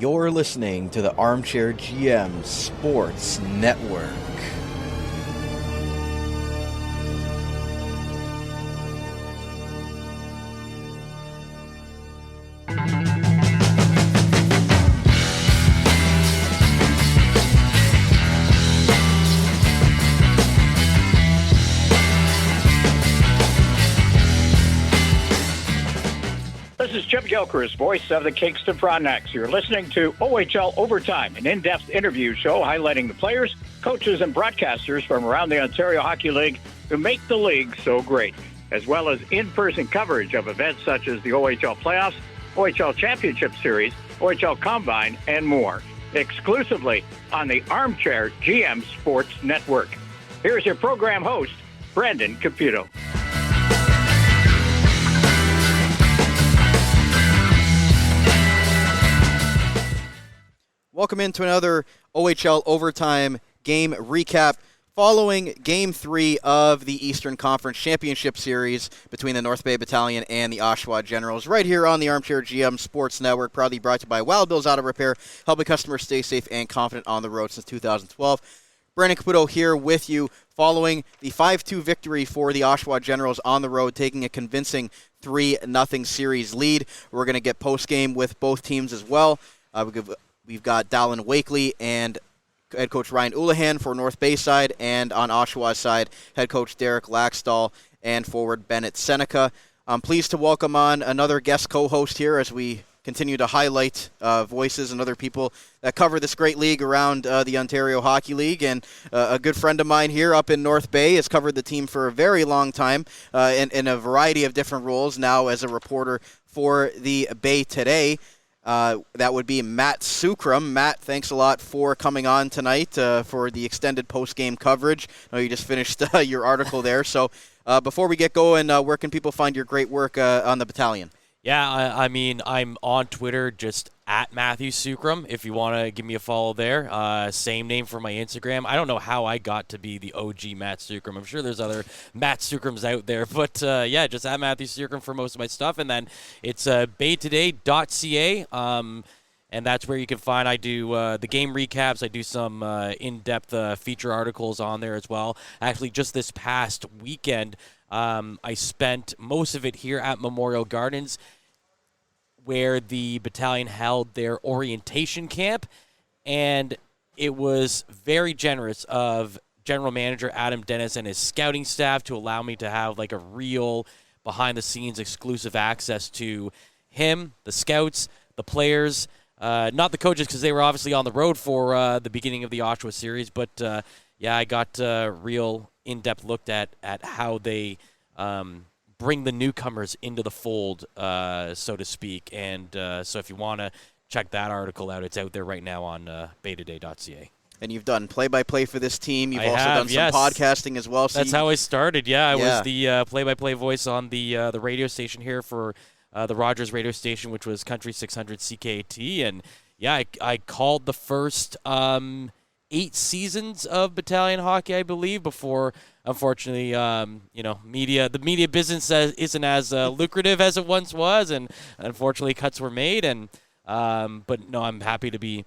You're listening to the Armchair GM Sports Network. This is Chip Gilchrist, voice of the Kingston Frontenacs. You're listening to OHL Overtime, an in-depth interview show highlighting the players, coaches, and broadcasters from around the Ontario Hockey League who make the league so great, as well as in-person coverage of events such as the OHL Playoffs, OHL Championship Series, OHL Combine, and more, exclusively on the Armchair GM Sports Network. Here's your program host, Brandon Caputo. Welcome into another OHL Overtime game recap following Game 3 of the Eastern Conference Championship Series between the North Bay Battalion and the Oshawa Generals, right here on the Armchair GM Sports Network, proudly brought to you by Wild Bill's Auto Repair, helping customers stay safe and confident on the road since 2012. Brandon Caputo here with you following the 5-2 victory for the Oshawa Generals on the road, taking a convincing 3-0 series lead. We're going to get post-game with both teams as well. We've got Dalyn Wakely and head coach Ryan Oulahen for North Bay side, and on Oshawa's side, head coach Derek Laxdal and forward Bennett Sennecke. I'm pleased to welcome on another guest co-host here as we continue to highlight voices and other people that cover this great league around the Ontario Hockey League. And a good friend of mine here up in North Bay has covered the team for a very long time in a variety of different roles, now as a reporter for the Bay Today. That would be Matt Sookram. Matt, thanks a lot for coming on tonight for the extended post-game coverage. I know you just finished your article there. So before we get going, where can people find your great work on the battalion? Yeah, I mean, I'm on Twitter, just at Matthew Sookram, if you want to give me a follow there. Same name for my Instagram. I don't know how I got to be the OG Matt Sookram. I'm sure there's other Matt Sookrams out there. But, yeah, just at Matthew Sookram for most of my stuff. And then it's BayToday.ca, and that's where you can find, I do the game recaps. I do some in-depth feature articles on there as well. Actually, just this past weekend, I spent most of it here at Memorial Gardens, where the battalion held their orientation camp, and it was very generous of General Manager Adam Dennis and his scouting staff to allow me to have like a real behind-the-scenes exclusive access to him, the scouts, the players, not the coaches because they were obviously on the road for the beginning of the Oshawa series, but yeah, I got a real in-depth look at how they bring the newcomers into the fold, so to speak. And so if you want to check that article out, it's out there right now on BayToday.ca. And you've done play-by-play for this team. You've also done some podcasting as well. So that's how I started. Yeah, I was the play-by-play voice on the radio station here for the Rogers radio station, which was Country 600 CKAT. And, yeah, I called the first 8 seasons of battalion hockey, I believe, before, unfortunately, the media business isn't as lucrative as it once was, and unfortunately cuts were made. And but no, I'm happy to be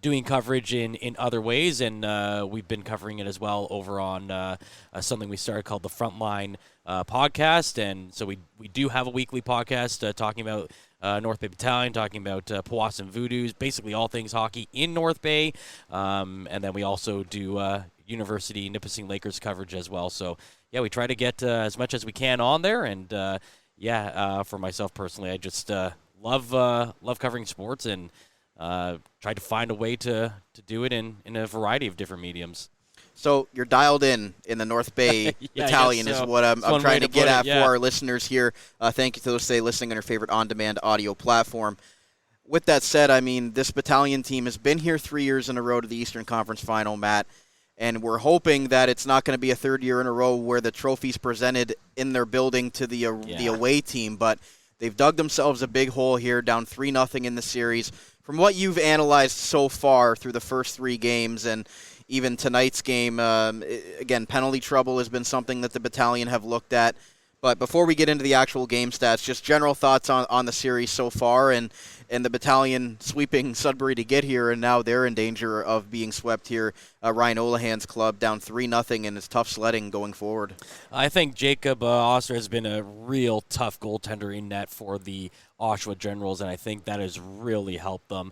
doing coverage in other ways, and we've been covering it as well over on something we started called the Frontline podcast. And so we do have a weekly podcast talking about North Bay Battalion, talking about Powassan Voodoos, basically all things hockey in North Bay. And then we also do University Nipissing Lakers coverage as well. So, yeah, we try to get as much as we can on there. And, for myself personally, I just love covering sports and try to find a way to do it in a variety of different mediums. So you're dialed in the North Bay Battalion is what I'm trying to get at for our listeners here. Thank you to those listening on your favorite on-demand audio platform. With that said, I mean, this battalion team has been here 3 years in a row to the Eastern Conference Final, Matt, and we're hoping that it's not going to be a third year in a row where the trophy's presented in their building to the away team, but they've dug themselves a big hole here, down 3-0 in the series. From what you've analyzed so far through the first 3 games and even tonight's game, again, penalty trouble has been something that the battalion have looked at. But before we get into the actual game stats, just general thoughts on the series so far, and and the battalion sweeping Sudbury to get here, and now they're in danger of being swept here. Ryan Oulahen's club down 3-0, and it's tough sledding going forward. I think Jacob Oster has been a real tough goaltender in net for the Oshawa Generals, and I think that has really helped them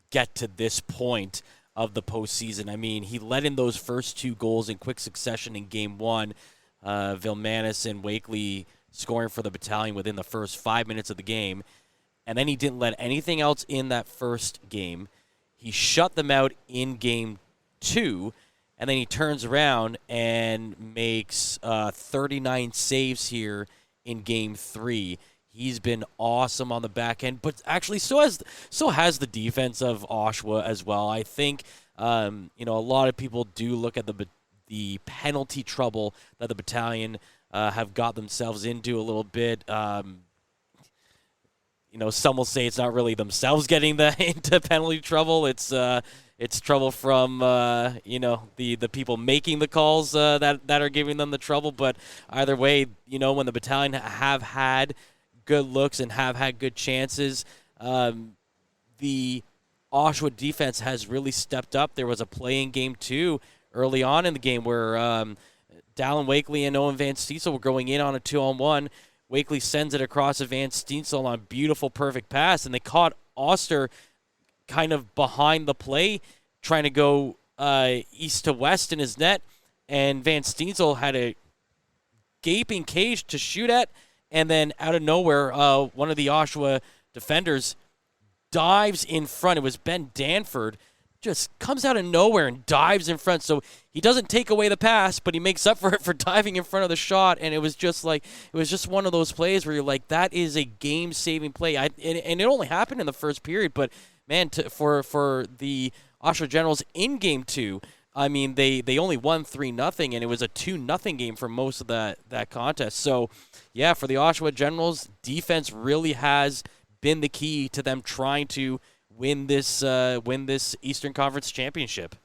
get to this point of the postseason. I mean, he let in those first 2 goals in quick succession in Game 1. Vilmanis and Wakely scoring for the battalion within the first 5 minutes of the game, and then he didn't let anything else in that first game. He shut them out in Game 2, and then he turns around and makes 39 saves here in Game 3. He's been awesome on the back end, but actually so has the defense of Oshawa as well. I think a lot of people do look at the penalty trouble that the battalion have got themselves into a little bit. Some will say it's not really themselves getting into penalty trouble. It's trouble from the people making the calls that are giving them the trouble. But either way, when the battalion have had good looks and have had good chances, the Oshawa defense has really stepped up. There was a play in Game 2 early on in the game where Dalyn Wakely and Owen Van Steensel were going in on a 2-on-1. Wakely sends it across to Van Steensel on a beautiful, perfect pass, and they caught Oster kind of behind the play, trying to go east to west in his net, and Van Steensel had a gaping cage to shoot at, and then out of nowhere, one of the Oshawa defenders dives in front. It was Ben Danford, just comes out of nowhere and dives in front. So he doesn't take away the pass, but he makes up for it for diving in front of the shot. And it was just one of those plays where you're like, that is a game-saving play. And it only happened in the first period, but man, for the Oshawa Generals in Game 2, I mean, they only won 3-0, and it was a 2-0 game for most of that contest. So, yeah, for the Oshawa Generals, defense really has been the key to them trying to win this Eastern Conference championship.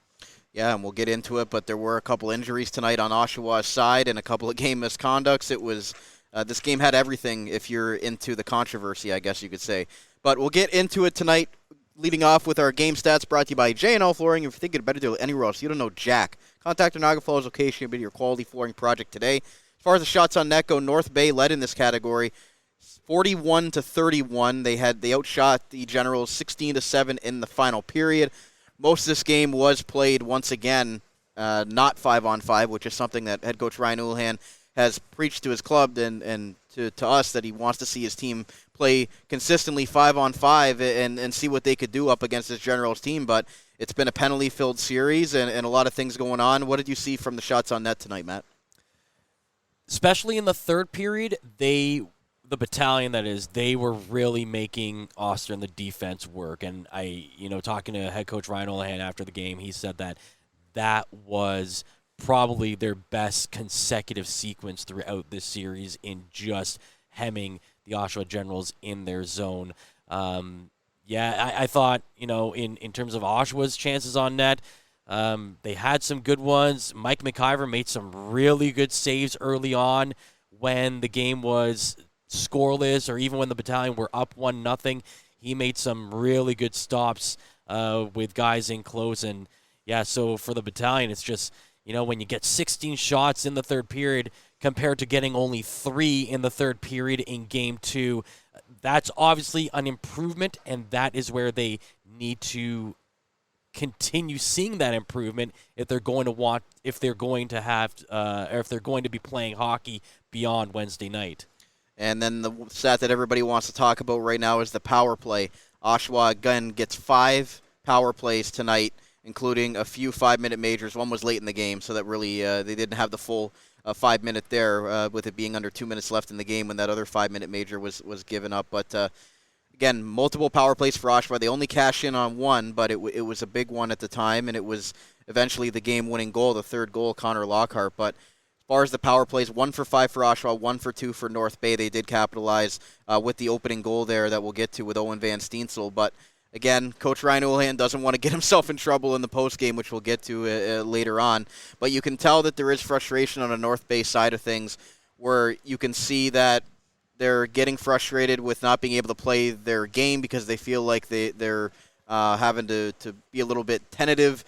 Yeah, and we'll get into it, but there were a couple injuries tonight on Oshawa's side and a couple of game misconducts. It was this game had everything if you're into the controversy, I guess you could say. But we'll get into it tonight, leading off with our game stats brought to you by J&L Flooring. If you're thinking better deal anywhere else, you don't know Jack. Contact our Niagara Falls location to be your quality flooring project today. As far as the shots on net go, North Bay led in this category, 41-31. They outshot the Generals 16-7 in the final period. Most of this game was played once again, not 5-on-5, which is something that head coach Ryan Oulahen has preached to his club and to us, that he wants to see his team play consistently 5-on-5 and see what they could do up against this Generals team. But it's been a penalty-filled series and a lot of things going on. What did you see from the shots on net tonight, Matt? Especially in the third period, the battalion, that is, they were really making Oster and the defense work. And talking to head coach Ryan Oulahen after the game, he said that was probably their best consecutive sequence throughout this series in just hemming the Oshawa Generals in their zone. I thought, in terms of Oshawa's chances on net, they had some good ones. Mike McIver made some really good saves early on when the game was scoreless, or even when the battalion were up 1-0. He made some really good stops with guys in close. And, so for the battalion, it's just, when you get 16 shots in the third period compared to getting only 3 in the third period in Game 2, that's obviously an improvement, and that is where they need to continue seeing that improvement if they're going to be playing hockey beyond Wednesday night. And then the stat that everybody wants to talk about right now is the power play. Oshawa, again, gets 5 power plays tonight, including a few 5-minute majors. One was late in the game, so that really they didn't have the full 5-minute there, with it being under 2 minutes left in the game when that other 5-minute major was given up. But, again, multiple power plays for Oshawa. They only cashed in on one, but it was a big one at the time, and it was eventually the game-winning goal, the third goal, Connor Lockhart. But as far as the power plays, 1 for 5 for Oshawa, 1 for 2 for North Bay. They did capitalize with the opening goal there that we'll get to with Owen Van Steensel. But again, Coach Ryan Oulahen doesn't want to get himself in trouble in the postgame, which we'll get to later on. But you can tell that there is frustration on the North Bay side of things, where you can see that they're getting frustrated with not being able to play their game because they feel like they're having to be a little bit tentative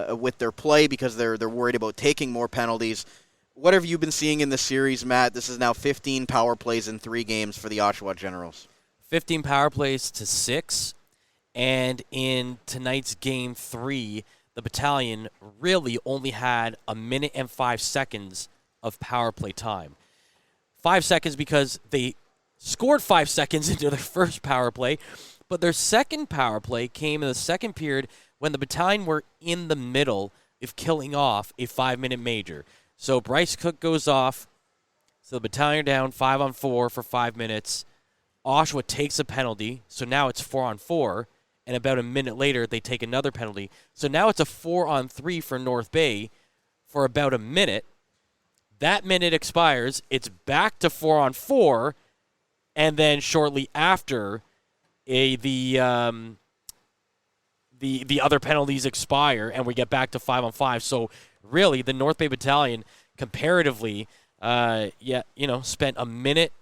with their play because they're worried about taking more penalties. What have you been seeing in the series, Matt? This is now 15 power plays in 3 games for the Oshawa Generals. 15 power plays to 6. And in tonight's Game 3, the Battalion really only had 1 minute and 5 seconds of power play time. 5 seconds because they scored 5 seconds into their first power play, but their second power play came in the second period when the Battalion were in the middle of killing off a 5-minute major. So Bryce Cook goes off, so the Battalion are down 5-on-4 for 5 minutes. Oshawa takes a penalty, so now it's 4-on-4, and about a minute later they take another penalty. So now it's a 4-on-3 for North Bay for about a minute. That minute expires, it's back to 4-on-4, and then shortly after, the other penalties expire, and we get back to 5-on-5. So really, the North Bay Battalion, comparatively, spent 1 minute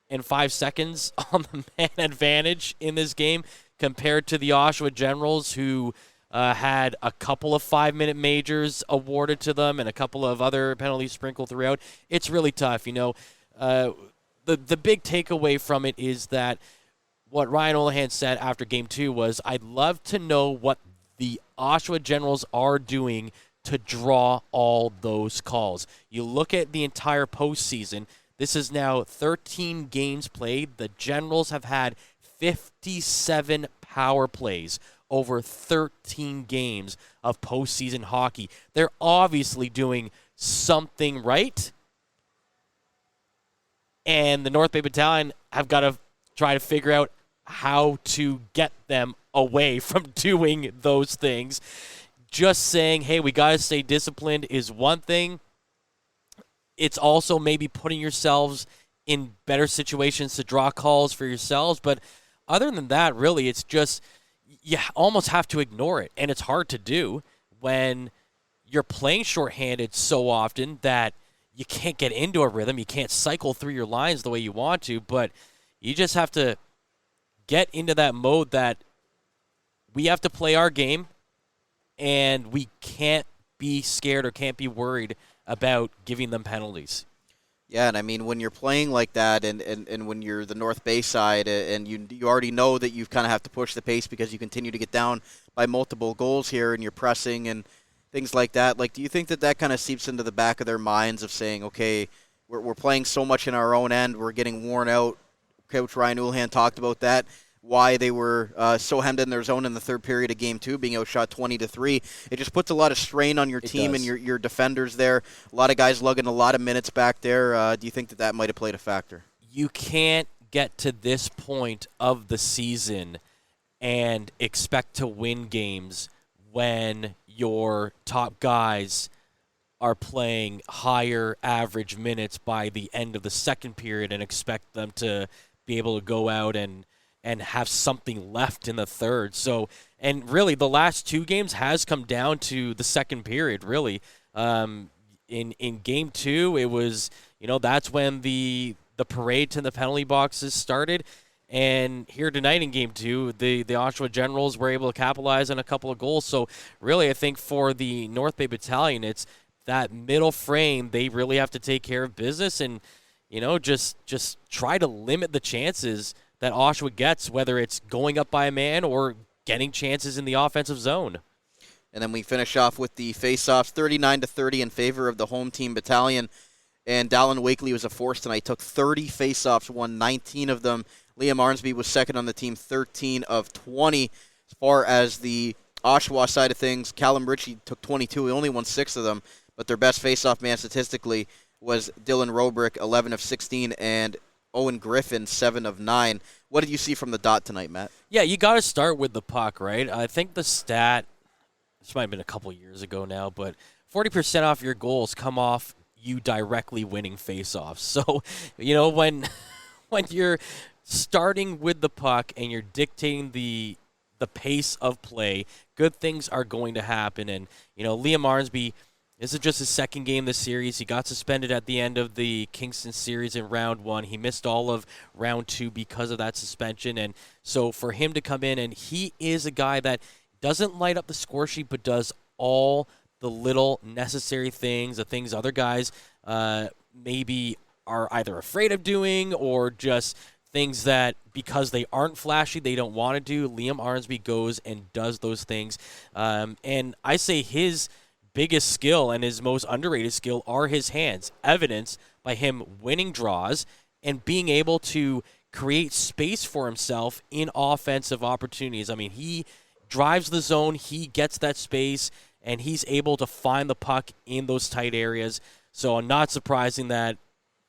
and 5 seconds on the man advantage in this game compared to the Oshawa Generals, who had a couple of 5-minute majors awarded to them and a couple of other penalties sprinkled throughout. It's really tough, The big takeaway from it is that what Ryan Oulahen said after Game 2 was, I'd love to know what the Oshawa Generals are doing to draw all those calls. You look at the entire postseason, this is now 13 games played. The Generals have had 57 power plays over 13 games of postseason hockey. They're obviously doing something right, and the North Bay Battalion have got to try to figure out how to get them away from doing those things. Just saying, hey, we got to stay disciplined is one thing. It's also maybe putting yourselves in better situations to draw calls for yourselves. But other than that, really, it's just you almost have to ignore it. And it's hard to do when you're playing shorthanded so often that you can't get into a rhythm. You can't cycle through your lines the way you want to. But you just have to get into that mode that we have to play our game, and we can't be scared or can't be worried about giving them penalties. Yeah, and I mean, when you're playing like that and when you're the North Bay side and you already know that you kind of have to push the pace because you continue to get down by multiple goals here and you're pressing and things like that, like, do you think that kind of seeps into the back of their minds of saying, okay, we're playing so much in our own end, we're getting worn out? Coach Ryan Oulahen talked about that, why they were so hemmed in their zone in the third period of Game 2, being outshot 20-3. It just puts a lot of strain on your team and your defenders there. A lot of guys lugging a lot of minutes back there. Do you think that might have played a factor? You can't get to this point of the season and expect to win games when your top guys are playing higher average minutes by the end of the second period and expect them to be able to go out and have something left in the third. So, and really, the last 2 games has come down to the second period, really. In Game 2, it was, that's when the parade to the penalty boxes started. And here tonight in Game 2, the Oshawa Generals were able to capitalize on a couple of goals. So, really, I think for the North Bay Battalion, it's that middle frame. They really have to take care of business and, just try to limit the chances that Oshawa gets, whether it's going up by a man or getting chances in the offensive zone. And then we finish off with the face-offs, 39-30 in favor of the home team Battalion. And Dalyn Wakely was a force tonight, took 30 face-offs, won 19 of them. Liam Arnsby was second on the team, 13 of 20. As far as the Oshawa side of things, Callum Ritchie took 22. He only won 6 of them, but their best face-off man statistically was Dylan Robrick, 11 of 16, and Owen Griffin, 7 of 9. What did you see from the dot tonight, Matt? Yeah, you got to start with the puck, right? I think the stat, this might have been a couple years ago now, but 40% off your goals come off you directly winning face-offs. So, when you're starting with the puck and you're dictating the pace of play, good things are going to happen. And, Liam Arnsby, This is just his second game this series. He got suspended at the end of the Kingston series in round 1. He missed all of round 2 because of that suspension. And so for him to come in, and he is a guy that doesn't light up the score sheet but does all the little necessary things, the things other guys maybe are either afraid of doing or just things that because they aren't flashy, they don't want to do. Liam Arnsby goes and does those things. And I say his biggest skill and his most underrated skill are his hands, evidenced by him winning draws and being able to create space for himself in offensive opportunities. I mean, he drives the zone, he gets that space, and he's able to find the puck in those tight areas. So not surprising that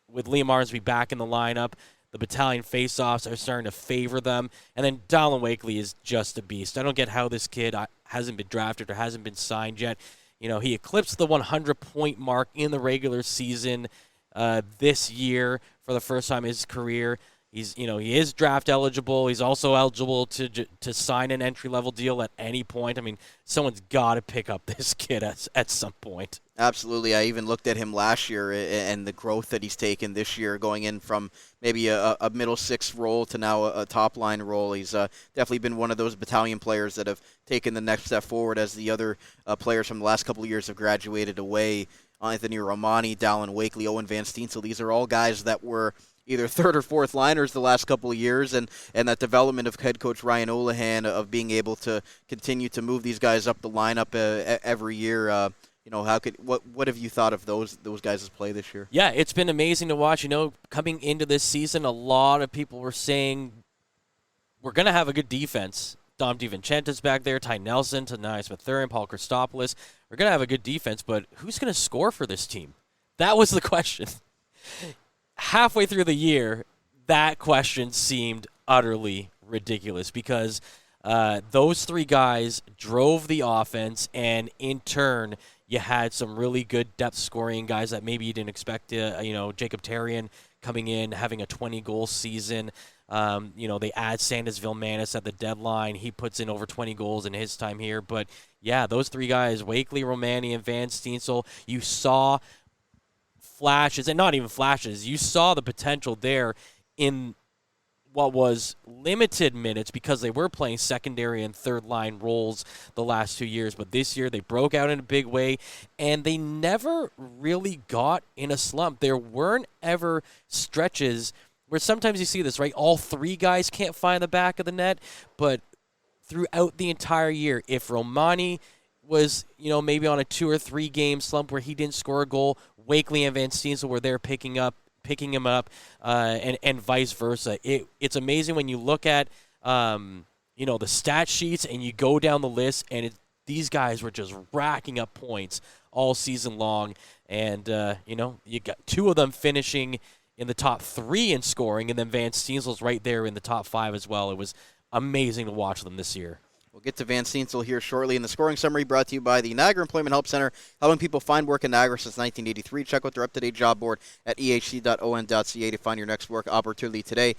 with Liam Arnsby back in the lineup, the battalion faceoffs are starting to favor them. And then Dalyn Wakely is just a beast. I don't get how this kid hasn't been drafted or hasn't been signed yet. You know, he eclipsed the 100-point mark in the regular season this year for the first time in his career. He is draft eligible. He's also eligible to sign an entry-level deal at any point. I mean, someone's got to pick up this kid at some point. Absolutely. I even looked at him last year and the growth that he's taken this year, going in from maybe a middle six role to now a top-line role. He's definitely been one of those battalion players that have taken the next step forward as the other players from the last couple of years have graduated away. Anthony Romani, Dalyn Wakely, Owen Van Steensel, these are all guys that were either third or fourth liners the last couple of years, and that development of head coach Ryan Oulahen of being able to continue to move these guys up the lineup every year. What have you thought of those guys' play this year? Yeah, it's been amazing to watch. Coming into this season, a lot of people were saying we're going to have a good defense. Dom DiVincenzo's back there, Ty Nelson, Tanais Mathurin, Paul Christopoulos. We're going to have a good defense, but who's going to score for this team? That was the question. Halfway through the year, that question seemed utterly ridiculous because those three guys drove the offense, and in turn, you had some really good depth scoring guys that maybe you didn't expect. Jacob Therrien coming in, having a 20-goal season. They add Sandis Vilmanis at the deadline. He puts in over 20 goals in his time here. But, yeah, those three guys, Wakely, Romani, and Van Steensel, you saw flashes, and not even flashes. You saw the potential there in what was limited minutes because they were playing secondary and third-line roles the last 2 years. But this year they broke out in a big way, and they never really got in a slump. There weren't ever stretches where sometimes you see this, right? All three guys can't find the back of the net, but throughout the entire year, if Romani was, maybe on a 2 or 3 game slump where he didn't score a goal, Wakely and Van Steensel were there picking him up, and vice versa. It's amazing when you look at, the stat sheets and you go down the list, and these guys were just racking up points all season long, and you got 2 of them finishing in the top 3 in scoring, and then Van Steensel's right there in the top 5 as well. It was amazing to watch them this year. We'll get to Van Steensel here shortly. In the scoring summary brought to you by the Niagara Employment Help Center, helping people find work in Niagara since 1983. Check out their up-to-date job board at ehc.on.ca to find your next work opportunity today.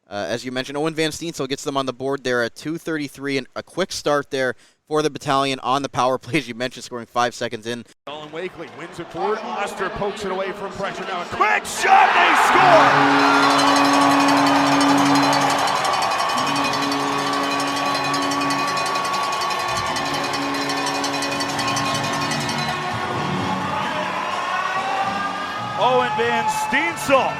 As you mentioned, Owen Van Steensel gets them on the board there at 2:33, and a quick start there for the battalion on the power play, as you mentioned, scoring 5 seconds in. Dalyn Wakely wins it forward. Oster pokes it away from pressure. Now a quick shot, they score! Owen Van Steensel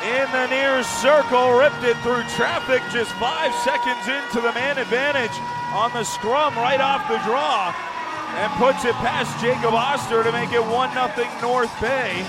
in the near circle, ripped it through traffic just 5 seconds into the man advantage on the scrum right off the draw, and puts it past Jacob Oster to make it 1-0 North Bay.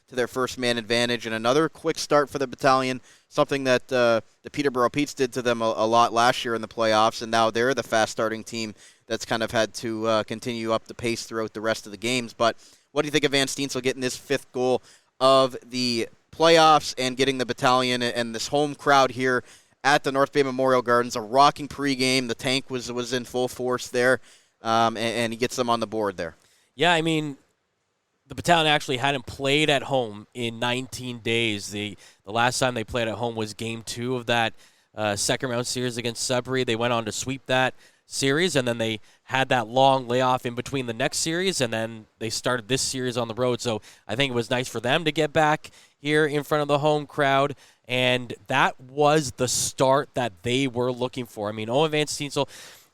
To their first man advantage, and another quick start for the battalion, something that the Peterborough Petes did to them a lot last year in the playoffs, and now they're the fast-starting team that's kind of had to continue up the pace throughout the rest of the games. But what do you think of Van Steensel getting his 5th goal of the playoffs and getting the battalion and this home crowd here at the North Bay Memorial Gardens? A rocking pregame. The tank was in full force there, and he gets them on the board there. Yeah, I mean, the battalion actually hadn't played at home in 19 days. The last time they played at home was Game 2 of that second round series against Sudbury. They went on to sweep that series, and then they had that long layoff in between the next series, and then they started this series on the road. So I think it was nice for them to get back here in front of the home crowd, and that was the start that they were looking for. I mean, Owen Van Steensel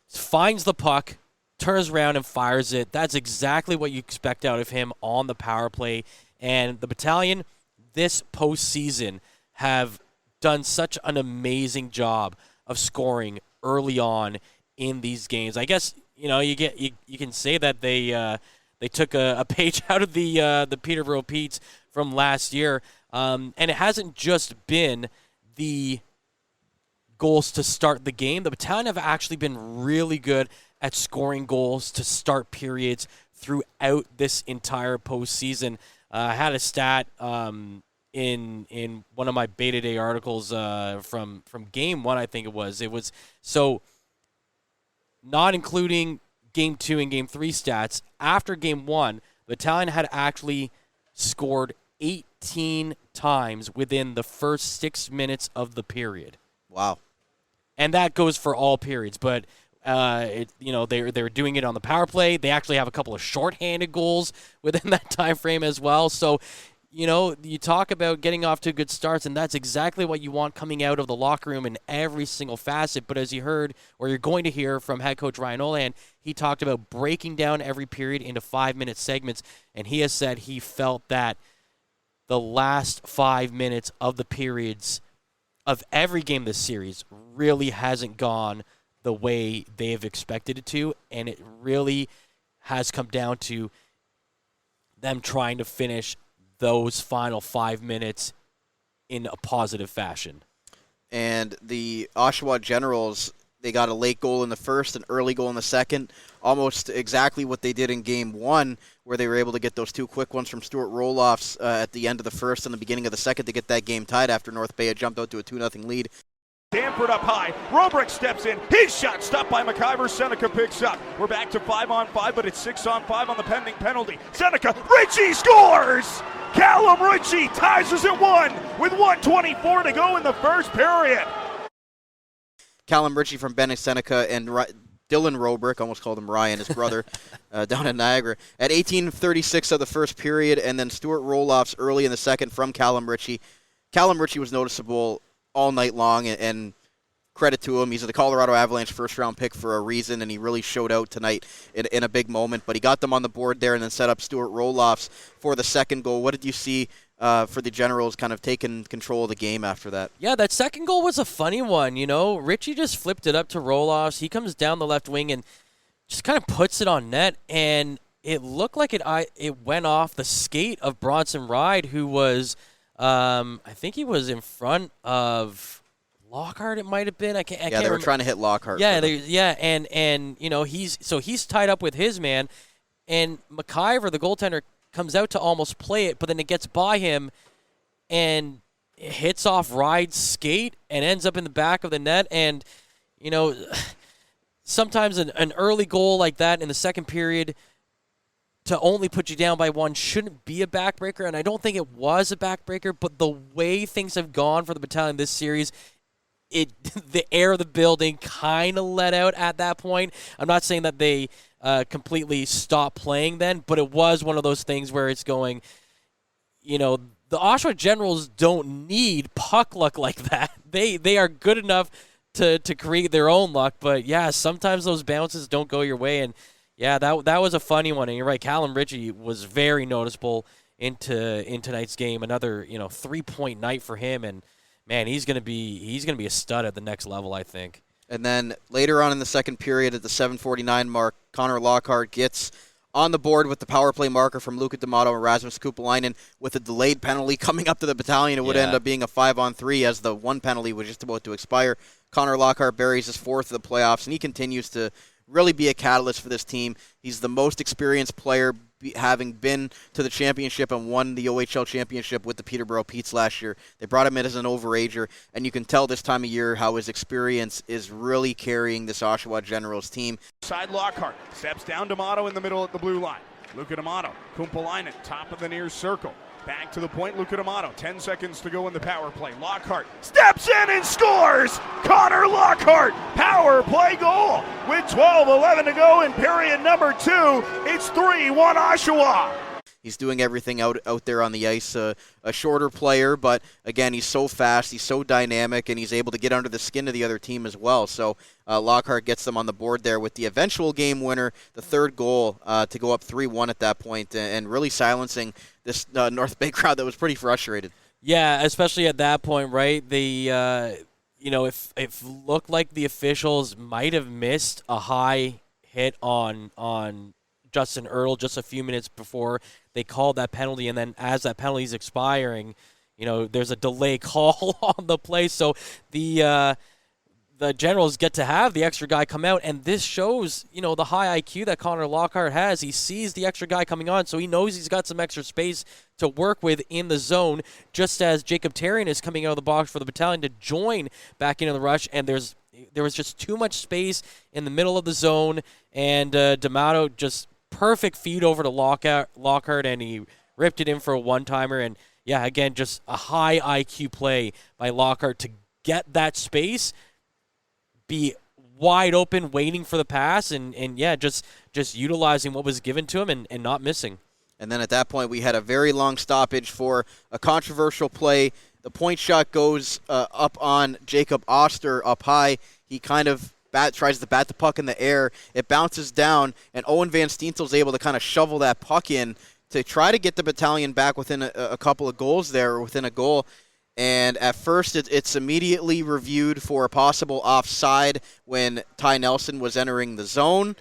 finds the puck, turns around and fires it. That's exactly what you expect out of him on the power play. And the Battalion this postseason have done such an amazing job of scoring early on in these games. I guess you can say that they took a page out of the Peterborough Petes from last year, and it hasn't just been the goals to start the game. The Battalion have actually been really good at scoring goals to start periods throughout this entire postseason. I had a stat in one of my BayToday articles from Game 1, I think it was. It was so not including Game 2 and Game 3 stats. After Game 1, the Battalion had actually scored 18 times within the first 6 minutes of the period. Wow. And that goes for all periods, but they were doing it on the power play. They actually have a couple of shorthanded goals within that time frame as well. So, you talk about getting off to good starts, and that's exactly what you want coming out of the locker room in every single facet. But as you heard, or you're going to hear from head coach Ryan Oulahen, he talked about breaking down every period into 5-minute segments, and he has said he felt that the last 5 minutes of the periods of every game this series really hasn't gone the way they have expected it to, and it really has come down to them trying to finish those final 5 minutes in a positive fashion. And the Oshawa Generals, they got a late goal in the first, an early goal in the second, almost exactly what they did in Game 1, where they were able to get those two quick ones from Stuart Roloffs at the end of the first and the beginning of the second to get that game tied after North Bay had jumped out to a 2-0 lead. Danford up high. Robrick steps in. His shot stopped by McIver. Sennecke picks up. We're back to 5-on-5, but it's 6-on-5 on the pending penalty. Sennecke, Ritchie scores! Callum Ritchie ties us at 1 with 1:24 to go in the first period. Callum Ritchie from Bennett, Sennecke, and Dylan Robrick, almost called him Ryan, his brother, down in Niagara, at 18:36 of the first period, and then Stuart Roloffs early in the second from Callum Ritchie. Callum Ritchie was noticeable all night long, and credit to him. He's the Colorado Avalanche first-round pick for a reason, and he really showed out tonight in a big moment. But he got them on the board there and then set up Stuart Roloffs for the second goal. What did you see for the Generals kind of taking control of the game after that? Yeah, that second goal was a funny one. Ritchie just flipped it up to Roloffs. He comes down the left wing and just kind of puts it on net, and it looked like it went off the skate of Bronson Ride, who was I think he was in front of Lockhart. It might have been. I can't they were remember. Trying to hit Lockhart. Yeah, and he's tied up with his man, and McIver, the goaltender, comes out to almost play it, but then it gets by him and it hits off Ride's skate and ends up in the back of the net. And sometimes an early goal like that in the second period to only put you down by one shouldn't be a backbreaker, and I don't think it was a backbreaker, but the way things have gone for the Battalion this series, the air of the building kind of let out at that point. I'm not saying that they completely stopped playing then, but it was one of those things where it's going, the Oshawa Generals don't need puck luck like that. They are good enough to create their own luck, but yeah, sometimes those bounces don't go your way, and yeah, that was a funny one, and you're right. Callum Ritchie was very noticeable in tonight's game. Another 3-point night for him, and man, he's gonna be a stud at the next level, I think. And then later on in the second period, at the 7:49 mark, Connor Lockhart gets on the board with the power play marker from Luka D'Amato and Rasmus Kupalainen with a delayed penalty coming up to the Battalion. It would end up being a 5-on-3 as the one penalty was just about to expire. Connor Lockhart buries his fourth of the playoffs, and he continues to really be a catalyst for this team. He's the most experienced player, having been to the championship and won the OHL championship with the Peterborough Petes last year. They brought him in as an overager, and you can tell this time of year how his experience is really carrying this Oshawa Generals team. Side Lockhart steps down D'Amato in the middle at the blue line. Luka D'Amato, Kumpalainen, top of the near circle. Back to the point, Luca D'Amato. 10 seconds to go in the power play. Lockhart steps in and scores! Connor Lockhart, power play goal! With 12:11 to go in period number 2, it's 3-1 Oshawa. He's doing everything out there on the ice. A shorter player, but again, he's so fast, he's so dynamic, and he's able to get under the skin of the other team as well. So Lockhart gets them on the board there with the eventual game winner, the third goal to go up 3-1 at that point, and really silencing this North Bay crowd that was pretty frustrated. Yeah, especially at that point, right? It looked like the officials might have missed a high hit on Justin Earl just a few minutes before they called that penalty, and then as that penalty is expiring, there's a delay call on the play, so the Generals get to have the extra guy come out, and this shows, the high IQ that Connor Lockhart has. He sees the extra guy coming on, so he knows he's got some extra space to work with in the zone, just as Jacob Tarian is coming out of the box for the Battalion to join back into the rush, and there was just too much space in the middle of the zone, and D'Amato just perfect feed over to Lockhart, and he ripped it in for a one-timer. And, yeah, again, just a high IQ play by Lockhart to get that space, be wide open, waiting for the pass, and just utilizing what was given to him and not missing. And then at that point, we had a very long stoppage for a controversial play. The point shot goes up on Jacob Oster up high. He kind of tries to bat the puck in the air. It bounces down, and Owen Van Steensel's able to kind of shovel that puck in to try to get the Battalion back within a couple of goals there, or within a goal. And at first, it's immediately reviewed for a possible offside when Ty Nelson was entering the zone.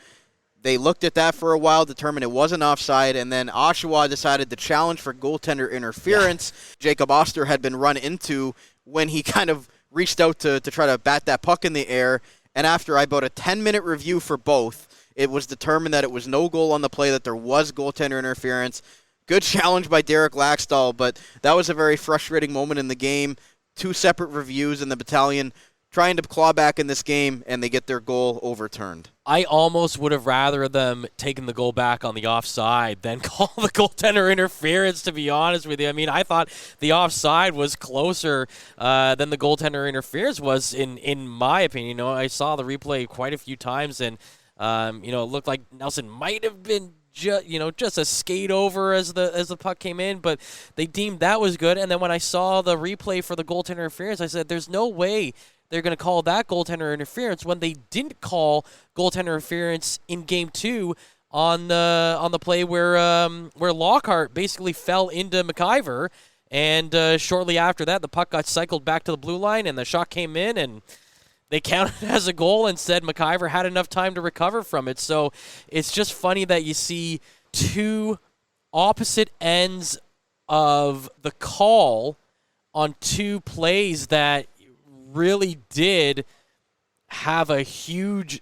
They looked at that for a while, determined it wasn't offside, and then Oshawa decided to challenge for goaltender interference. Yeah. Jacob Oster had been run into when he kind of reached out to try to bat that puck in the air. And after about a 10-minute review for both, it was determined that it was no goal on the play, that there was goaltender interference. Good challenge by Derek Laxdal, but that was a very frustrating moment in the game. 2 separate reviews, and the Battalion trying to claw back in this game, and they get their goal overturned. I almost would have rather them taken the goal back on the offside than call the goaltender interference, to be honest with you. I mean, I thought the offside was closer than the goaltender interference was, in my opinion. I saw the replay quite a few times, and it looked like Nelson might have been just a skate over as the puck came in, but they deemed that was good. And then when I saw the replay for the goaltender interference, I said, there's no way they're going to call that goaltender interference when they didn't call goaltender interference in Game 2 on the play where Lockhart basically fell into McIver, and shortly after that, the puck got cycled back to the blue line, and the shot came in, and they counted it as a goal and said McIver had enough time to recover from it. So it's just funny that you see two opposite ends of the call on two plays that really did have a huge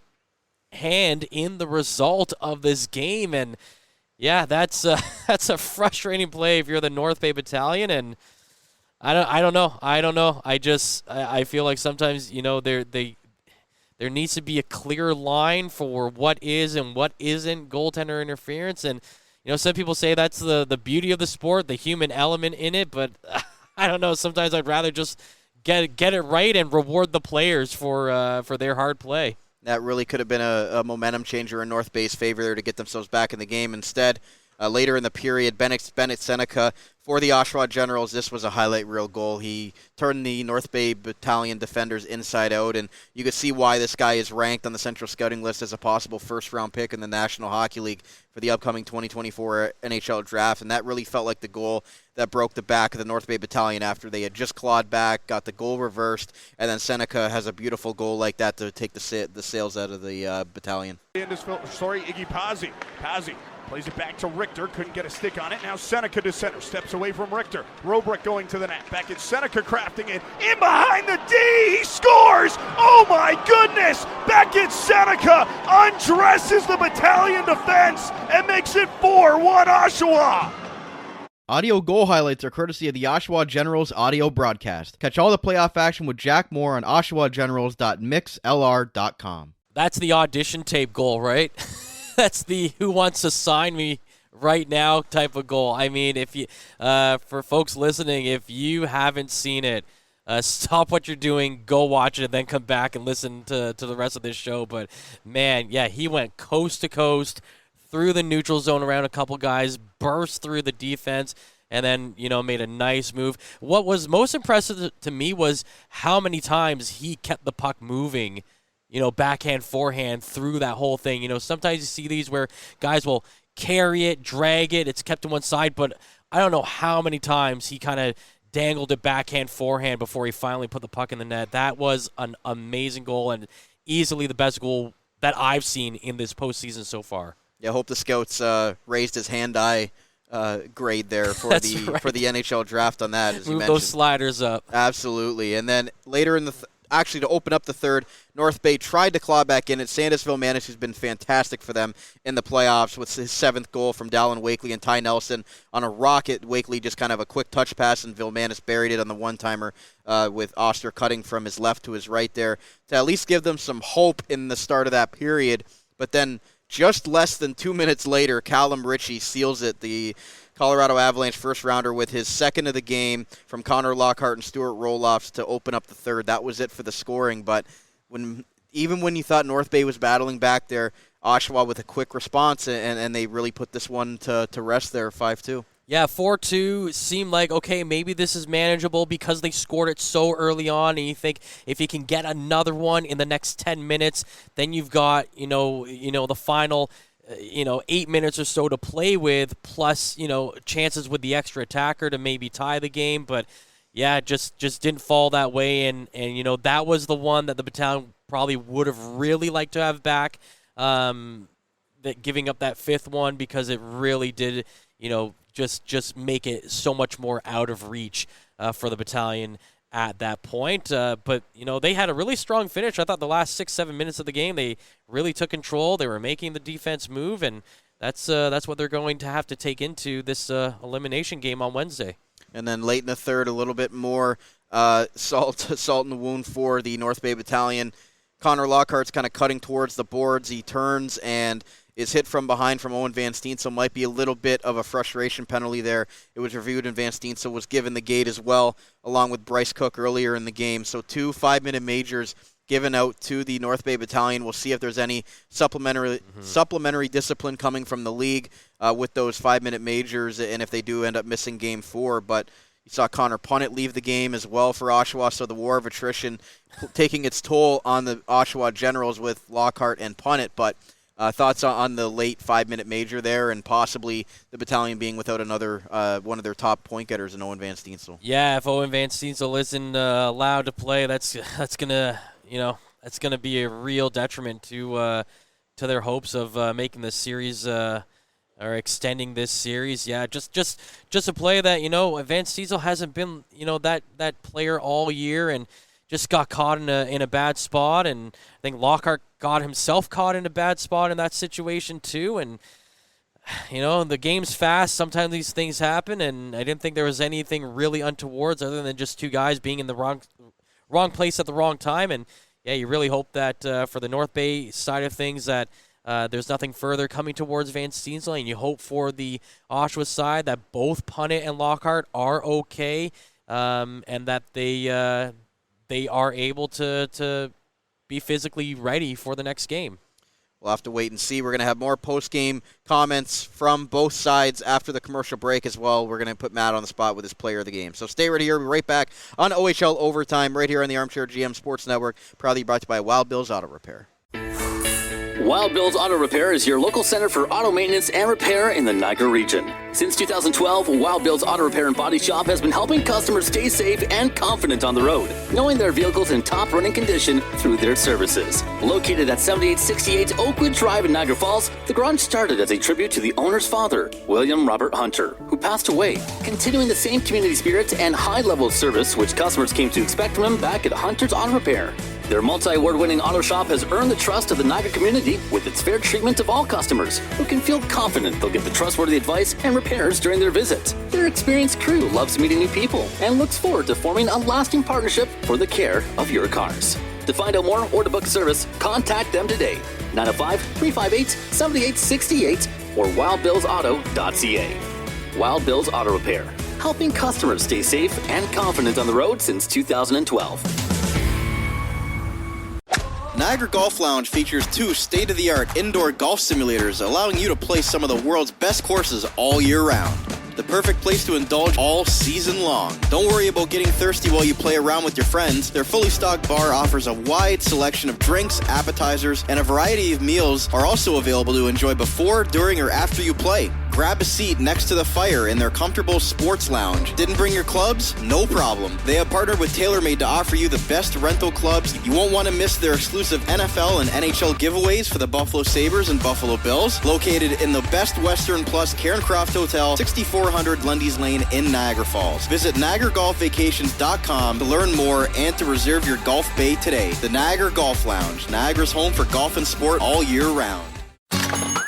hand in the result of this game. And yeah, that's a frustrating play if you're the North Bay Battalion. And I don't know. I feel like sometimes, there needs to be a clear line for what is and what isn't goaltender interference. And some people say that's the beauty of the sport, the human element in it, but I don't know, sometimes I'd rather just get it right and reward the players for their hard play. That really could have been a momentum changer in North Bay's favor there to get themselves back in the game. Instead, later in the period, Bennett Sennecke for the Oshawa Generals, this was a highlight reel goal. He turned the North Bay Battalion defenders inside out, and you could see why this guy is ranked on the Central Scouting list as a possible first-round pick in the National Hockey League for the upcoming 2024 NHL Draft, and that really felt like the goal that broke the back of the North Bay Battalion after they had just clawed back, got the goal reversed, and then Sennecke has a beautiful goal like that to take the sails out of the battalion. Iggy Pazzi. Pazzi plays it back to Richter. Couldn't get a stick on it. Now Sennecke to center. Steps away from Richter. Robrick going to the net. Back at Sennecke, crafting it. In behind the D. He scores! Oh my goodness! Back at Sennecke. Undresses the Battalion defense and makes it 4-1 Oshawa. Audio goal highlights are courtesy of the Oshawa Generals audio broadcast. Catch all the playoff action with Jack Moore on oshawagenerals.mixlr.com. That's the audition tape goal, right? That's the who wants to sign me right now type of goal. I mean, if you, for folks listening, if you haven't seen it, stop what you're doing, go watch it, and then come back and listen to the rest of this show. But, man, yeah, he went coast to coast through the neutral zone around a couple guys, burst through the defense, and then, made a nice move. What was most impressive to me was how many times he kept the puck moving, backhand, forehand through that whole thing. Sometimes you see these where guys will carry it, drag it, it's kept to one side, but I don't know how many times he kind of dangled it backhand, forehand before he finally put the puck in the net. That was an amazing goal and easily the best goal that I've seen in this postseason so far. Yeah, I hope the scouts raised his hand-eye grade there for for the NHL draft on that, as you Move mentioned. those sliders up. Absolutely. And then later in the actually to open up the third, North Bay tried to claw back in it. Sandusville managed, who's been fantastic for them in the playoffs with his 7th goal from Dalyn Wakely and Ty Nelson on a rocket. Wakely just kind of a quick touch pass, and Vilmanis buried it on the one-timer with Oster cutting from his left to his right there to at least give them some hope in the start of that period. But then just less than 2 minutes later, Callum Ritchie seals it, the Colorado Avalanche first-rounder, with his second of the game from Connor Lockhart and Stuart Roloffs to open up the third. That was it for the scoring. But even when you thought North Bay was battling back there, Oshawa with a quick response, and they really put this one to rest there, 5-2. Yeah, 4-2 seemed like, okay, maybe this is manageable because they scored it so early on, and you think if you can get another one in the next 10 minutes, then you've got, the final 8 minutes or so to play with, plus, chances with the extra attacker to maybe tie the game. But, yeah, just didn't fall that way. And that was the one that the Battalion probably would have really liked to have back, that giving up that 5th one, because it really did, just make it so much more out of reach for the Battalion at that point. But, they had a really strong finish. I thought the last 6-7 minutes of the game, they really took control. They were making the defense move, and that's what they're going to have to take into this elimination game on Wednesday. And then late in the third, a little bit more salt in the wound for the North Bay Battalion. Connor Lockhart's kind of cutting towards the boards. He turns and is hit from behind from Owen Van Steensel. Might be a little bit of a frustration penalty there. It was reviewed, and Van Steensel was given the gate as well, along with Bryce Cook earlier in the game. So 2 5-minute majors given out to the North Bay Battalion. We'll see if there's any supplementary discipline coming from the league with those 5-minute majors, and if they do end up missing Game 4. But you saw Connor Punnett leave the game as well for Oshawa, so the war of attrition taking its toll on the Oshawa Generals with Lockhart and Punnett. But thoughts on the late 5-minute major there, and possibly the Battalion being without another one of their top point getters in Owen Van Steensel? Yeah, if Owen Van Steensel isn't allowed to play, that's gonna be a real detriment to their hopes of making this series or extending this series. Yeah, just a play that Van Steensel hasn't been that player all year, and just got caught in a bad spot, and I think Lockhart got himself caught in a bad spot in that situation too. And the game's fast. Sometimes these things happen, and I didn't think there was anything really untowards other than just 2 guys being in the wrong place at the wrong time. And yeah, you really hope that for the North Bay side of things that there's nothing further coming towards Van Steensel, and you hope for the Oshawa side that both Punnett and Lockhart are okay, and that they are able to be physically ready for the next game. We'll have to wait and see. We're going to have more post-game comments from both sides after the commercial break as well. We're going to put Matt on the spot with his player of the game. So stay right here. We'll be right back on OHL Overtime right here on the Armchair GM Sports Network, proudly brought to you by Wild Bill's Auto Repair. Wild Bill's Auto Repair is your local center for auto maintenance and repair in the Niagara region. Since 2012, Wild Bill's Auto Repair and Body Shop has been helping customers stay safe and confident on the road, knowing their vehicles in top running condition through their services. Located at 7868 Oakwood Drive in Niagara Falls, the garage started as a tribute to the owner's father, William Robert Hunter, who passed away, continuing the same community spirit and high level of service which customers came to expect from him back at Hunter's Auto Repair. Their multi-award-winning auto shop has earned the trust of the Niagara community with its fair treatment of all customers, who can feel confident they'll get the trustworthy advice and repairs during their visit. Their experienced crew loves meeting new people and looks forward to forming a lasting partnership for the care of your cars. To find out more or to book a service, contact them today. 905-358-7868 or wildbillsauto.ca. Wild Bill's Auto Repair, helping customers stay safe and confident on the road since 2012. Niagara Golf Lounge features 2 state-of-the-art indoor golf simulators, allowing you to play some of the world's best courses all year round. The perfect place to indulge all season long. Don't worry about getting thirsty while you play around with your friends. Their fully stocked bar offers a wide selection of drinks, appetizers, and a variety of meals are also available to enjoy before, during, or after you play. Grab a seat next to the fire in their comfortable sports lounge. Didn't bring your clubs? No problem. They have partnered with TaylorMade to offer you the best rental clubs. You won't want to miss their exclusive NFL and NHL giveaways for the Buffalo Sabres and Buffalo Bills. Located in the Best Western Plus Cairncroft Hotel, 6400 Lundy's Lane in Niagara Falls. Visit NiagaraGolfVacations.com to learn more and to reserve your golf bay today. The Niagara Golf Lounge, Niagara's home for golf and sport all year round.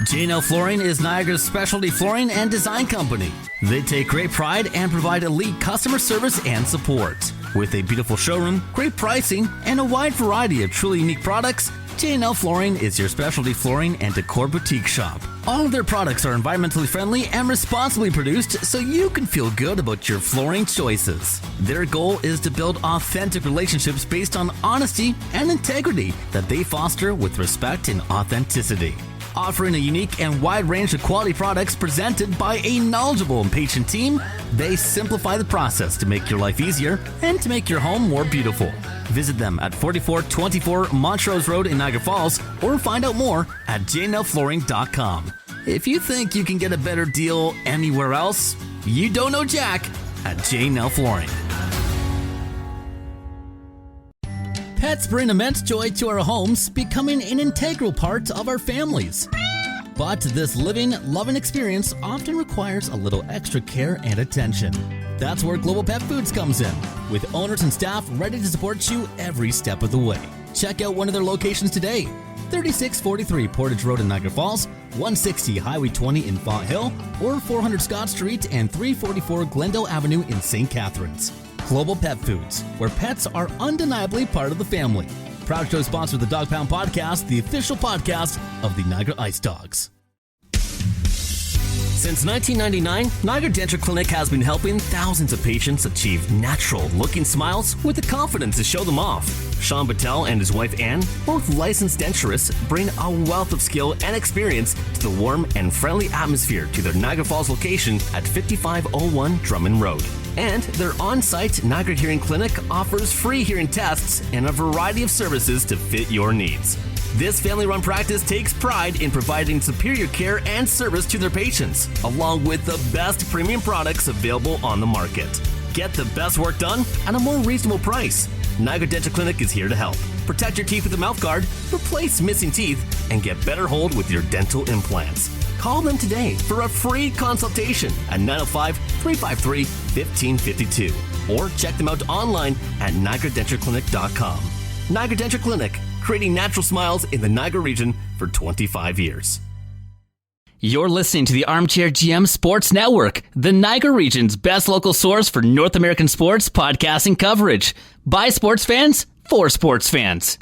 J&L Flooring is Niagara's specialty flooring and design company. They take great pride and provide elite customer service and support. With a beautiful showroom, great pricing, and a wide variety of truly unique products, J&L Flooring is your specialty flooring and decor boutique shop. All of their products are environmentally friendly and responsibly produced so you can feel good about your flooring choices. Their goal is to build authentic relationships based on honesty and integrity that they foster with respect and authenticity. Offering a unique and wide range of quality products presented by a knowledgeable and patient team, they simplify the process to make your life easier and to make your home more beautiful. Visit them at 4424 Montrose Road in Niagara Falls or find out more at jnlflooring.com. If you think you can get a better deal anywhere else, you don't know Jack at J&L Flooring. Pets bring immense joy to our homes, becoming an integral part of our families. But this living, loving experience often requires a little extra care and attention. That's where Global Pet Foods comes in, with owners and staff ready to support you every step of the way. Check out one of their locations today. 3643 Portage Road in Niagara Falls, 160 Highway 20 in Font Hill, or 400 Scott Street and 344 Glendale Avenue in St. Catharines. Global Pet Foods, where pets are undeniably part of the family. Proud show sponsor of the Dog Pound Podcast, the official podcast of the Niagara Ice Dogs. Since 1999, Niagara Denture Clinic has been helping thousands of patients achieve natural-looking smiles with the confidence to show them off. Sean Battelle and his wife Anne, both licensed denturists, bring a wealth of skill and experience to the warm and friendly atmosphere to their Niagara Falls location at 5501 Drummond Road. And their on-site Niagara Hearing Clinic offers free hearing tests and a variety of services to fit your needs. This family-run practice takes pride in providing superior care and service to their patients, along with the best premium products available on the market. Get the best work done at a more reasonable price. Niagara Denture Clinic is here to help. Protect your teeth with a mouth guard, replace missing teeth, and get better hold with your dental implants. Call them today for a free consultation at 905-353-1552 or check them out online at niagaradentureclinic.com. Niagara Denture Clinic, creating natural smiles in the Niagara region for 25 years. You're listening to the Armchair GM Sports Network, the Niagara region's best local source for North American sports podcasting coverage. By sports fans, for sports fans.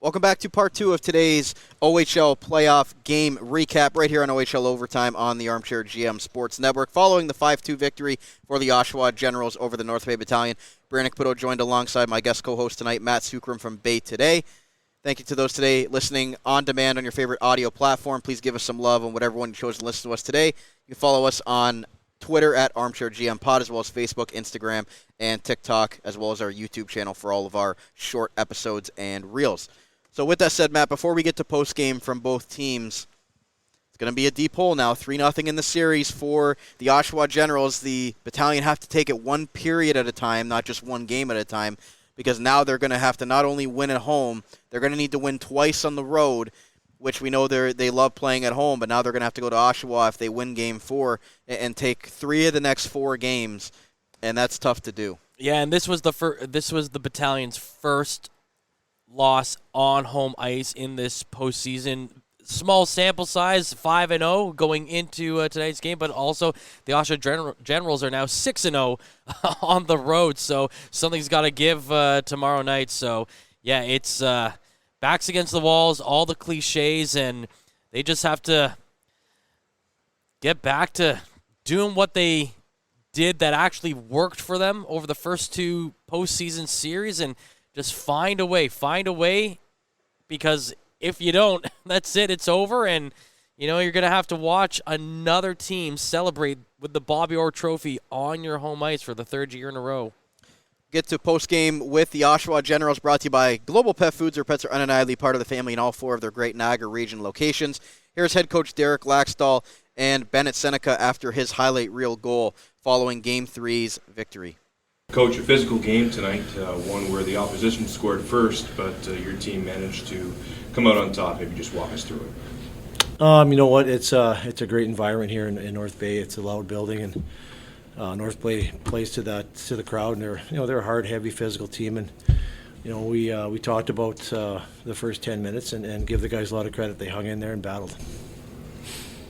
Welcome back to part 2 of today's OHL playoff game recap right here on OHL Overtime on the Armchair GM Sports Network. Following the 5-2 victory for the Oshawa Generals over the North Bay Battalion, Brandon Caputo joined alongside my guest co-host tonight, Matt Sookram from BayToday. Thank you to those today listening on demand on your favorite audio platform. Please give us some love on whatever one you chose to listen to us today. You can follow us on Twitter at Armchair GM Pod, as well as Facebook, Instagram, and TikTok, as well as our YouTube channel for all of our short episodes and reels. So with that said, Matt, before we get to postgame from both teams, it's going to be a deep hole now, 3-0 in the series for the Oshawa Generals. The Battalion have to take it one period at a time, not just one game at a time, because now they're going to have to not only win at home, they're going to need to win twice on the road, which we know they love playing at home, but now they're going to have to go to Oshawa if they win Game 4 and take 3 of the next 4 games, and that's tough to do. Yeah, and this was the battalion's first loss on home ice in this postseason. Small sample size, 5-0 going into tonight's game, but also the Oshawa Generals are now 6-0 on the road, so something's got to give tomorrow night. So, yeah, it's backs against the walls, all the cliches, and they just have to get back to doing what they did that actually worked for them over the first two postseason series and just find a way, because if you don't, that's it, it's over, and you're going to have to watch another team celebrate with the Bobby Orr Trophy on your home ice for the third year in a row. Get to postgame with the Oshawa Generals, brought to you by Global Pet Foods. Their pets are undeniably part of the family in all four of their great Niagara region locations. Here's head coach Derek Laxdal and Bennett Sennecke after his highlight reel goal following Game 3's victory. Coach, a physical game tonight, one where the opposition scored first, but your team managed to come out on top. Maybe just walk us through it. You know what? It's a great environment here in North Bay. It's a loud building, and North Bay plays to the crowd, and they're a hard, heavy, physical team. And we talked about the first 10 minutes and give the guys a lot of credit. They hung in there and battled.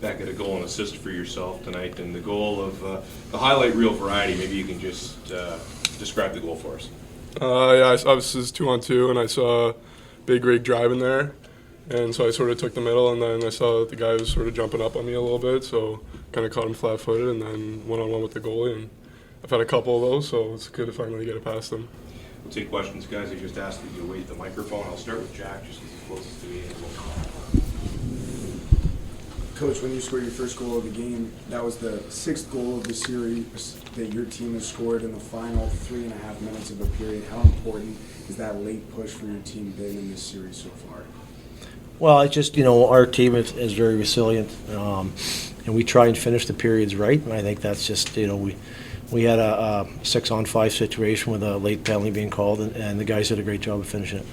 Back at a goal and assist for yourself tonight, and the goal of the highlight reel variety. Maybe you can just describe the goal for us. Yeah, I was 2-on-2, and I saw Big Rig driving there, and so I sort of took the middle, and then I saw that the guy was sort of jumping up on me a little bit, so kind of caught him flat-footed, and then one-on-one with the goalie, and I've had a couple of those, so it's good to finally get it past them. We'll take questions, guys. I just asked that you wait the microphone. I'll start with Jack, just as closest to me. Coach, when you scored your first goal of the game, that was the 6th goal of the series that your team has scored in the final 3.5 minutes of a period. How important is that late push for your team been in this series so far? Well, it's just, our team is very resilient, and we try and finish the periods right, and I think that's just, we had a 6-on-5 situation with a late penalty being called, and the guys did a great job of finishing it.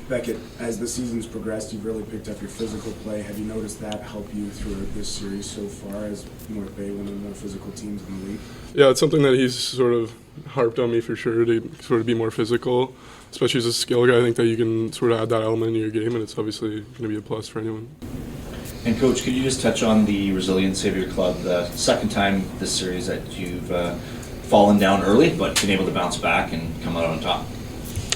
Beckett, as the season's progressed, you've really picked up your physical play. Have you noticed that help you through this series so far as North Bay, one of the more physical teams in the league? Yeah, it's something that he's sort of harped on me for sure, to sort of be more physical, especially as a skill guy. I think that you can sort of add that element in your game, and it's obviously going to be a plus for anyone. And Coach, could you just touch on the resiliency of your club, the second time this series that you've fallen down early but been able to bounce back and come out on top?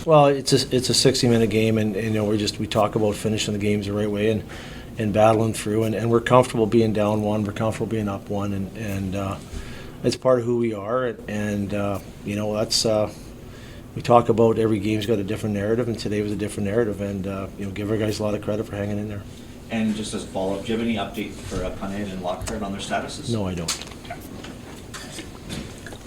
Well, it's a 60-minute game, and we talk about finishing the games the right way and battling through, and we're comfortable being down one, we're comfortable being up one, and it's part of who we are, and that's we talk about every game's got a different narrative, and today was a different narrative, and give our guys a lot of credit for hanging in there. And just as a follow-up, do you have any update for Punnett and Lockhart on their statuses? No, I don't.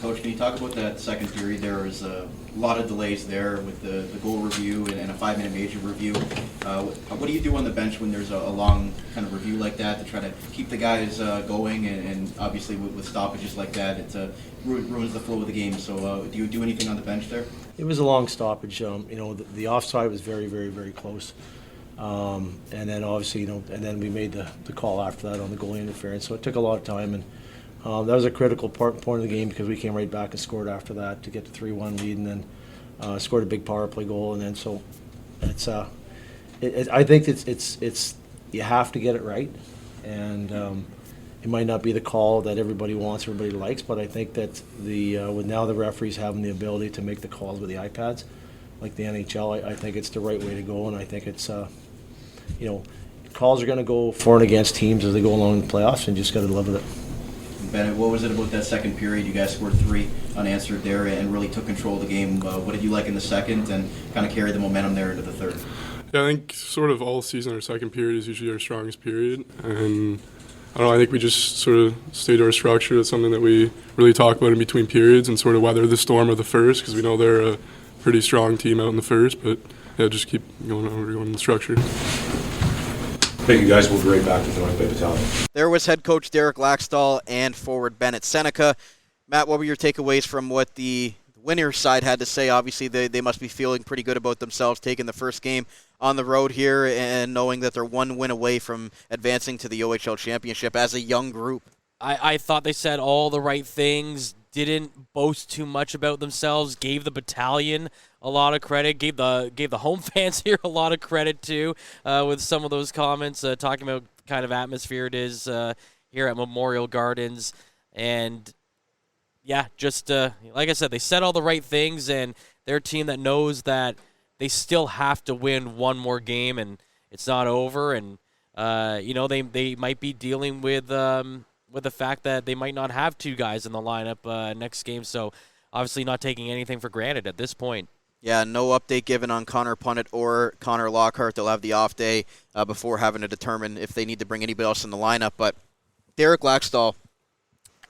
Coach, can you talk about that second period? There was a lot of delays there with the goal review and a 5-minute major review. What do you do on the bench when there's a long kind of review like that to try to keep the guys going? And obviously with stoppages like that, it ruins the flow of the game. So do you do anything on the bench there? It was a long stoppage. The offside was very, very, very close. And then obviously, and then we made the call after that on the goalie interference. So it took a lot of time, and that was a critical point of the game because we came right back and scored after that to get the 3-1 lead, and then scored a big power play goal, and then so it's I think it's you have to get it right, and it might not be the call that everybody wants, everybody likes, but I think that with now the referees having the ability to make the calls with the iPads, like the NHL, I think it's the right way to go, and I think it's calls are going to go for and against teams as they go along in the playoffs, and you just got to live with it. Bennett, what was it about that second period? You guys scored 3 unanswered there and really took control of the game. What did you like in the second and kind of carry the momentum there into the third? Yeah, I think sort of all season our second period is usually our strongest period. And I don't know, I think we just sort of stayed to our structure. It's something that we really talk about in between periods and sort of weather the storm of the first, because we know they're a pretty strong team out in the first. But yeah, just keep going on the structure. Thank you, guys. We'll be right back with the North Bay Battalion. There was head coach Derek Laxdal and forward Bennett Sennecke. Matt, what were your takeaways from what the winner's side had to say? Obviously, they must be feeling pretty good about themselves, taking the first game on the road here and knowing that they're one win away from advancing to the OHL Championship as a young group. I thought they said all the right things, didn't boast too much about themselves, gave the battalion a lot of credit, gave the home fans here a lot of credit too, with some of those comments, talking about the kind of atmosphere it is here at Memorial Gardens. And yeah, just like I said, they said all the right things, and they're a team that knows that they still have to win one more game, and it's not over. And they might be dealing with the fact that they might not have two guys in the lineup next game. So obviously not taking anything for granted at this point. Yeah, no update given on Connor Punnett or Connor Lockhart. They'll have the off day before having to determine if they need to bring anybody else in the lineup. But Derek Laxdal,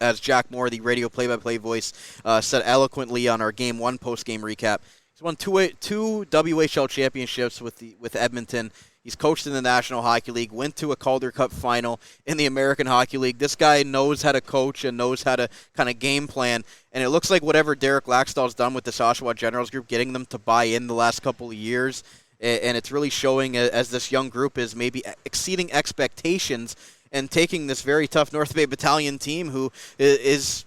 as Jack Moore, the radio play-by-play voice, said eloquently on our Game 1 post-game recap, he's won two WHL championships with Edmonton. He's coached in the National Hockey League, went to a Calder Cup final in the American Hockey League. This guy knows how to coach and knows how to kind of game plan. And it looks like whatever Derek Laxdal's done with this Oshawa Generals group, getting them to buy in the last couple of years, and it's really showing as this young group is maybe exceeding expectations and taking this very tough North Bay Battalion team, who is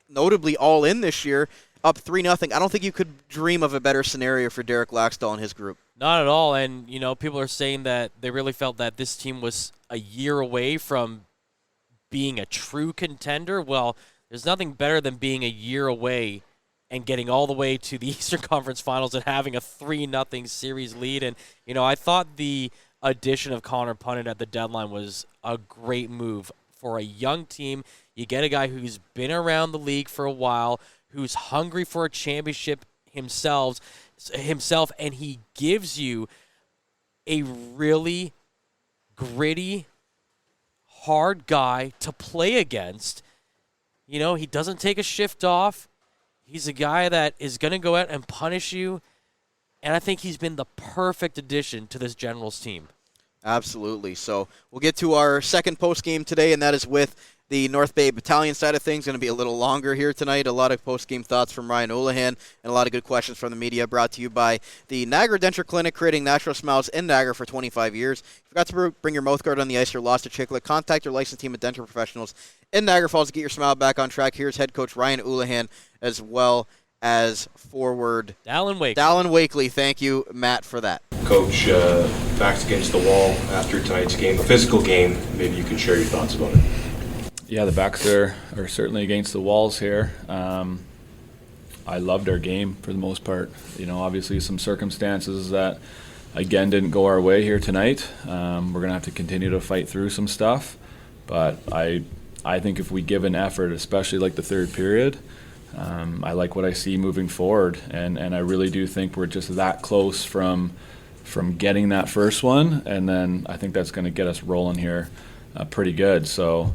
notably all in this year, up 3-0. I don't think you could dream of a better scenario for Derek Laxdal and his group. Not at all. And, people are saying that they really felt that this team was a year away from being a true contender. Well, there's nothing better than being a year away and getting all the way to the Eastern Conference Finals and having a 3-0 series lead. And, I thought the addition of Connor Punnett at the deadline was a great move for a young team. You get a guy who's been around the league for a while, who's hungry for a championship himself, and he gives you a really gritty, hard guy to play against. He doesn't take a shift off. He's a guy that is going to go out and punish you, and I think he's been the perfect addition to this Generals team. Absolutely. So we'll get to our second post-game today, and that is with the North Bay Battalion side of things. Going to be a little longer here tonight. A lot of post-game thoughts from Ryan Oulahen and a lot of good questions from the media, brought to you by the Niagara Denture Clinic, creating natural smiles in Niagara for 25 years. If you forgot to bring your mouth guard on the ice or lost a chiclet, contact your licensed team of dental professionals in Niagara Falls to get your smile back on track. Here's head coach Ryan Oulahen, as well as forward Dalyn Wakely. Thank you, Matt, for that. Coach, backs against the wall after tonight's game, a physical game. Maybe you can share your thoughts about it. Yeah, the backs are certainly against the walls here. I loved our game for the most part. Obviously some circumstances that, again, didn't go our way here tonight. We're going to have to continue to fight through some stuff. But I think if we give an effort, especially like the third period, I like what I see moving forward. And I really do think we're just that close from getting that first one. And then I think that's going to get us rolling here pretty good. So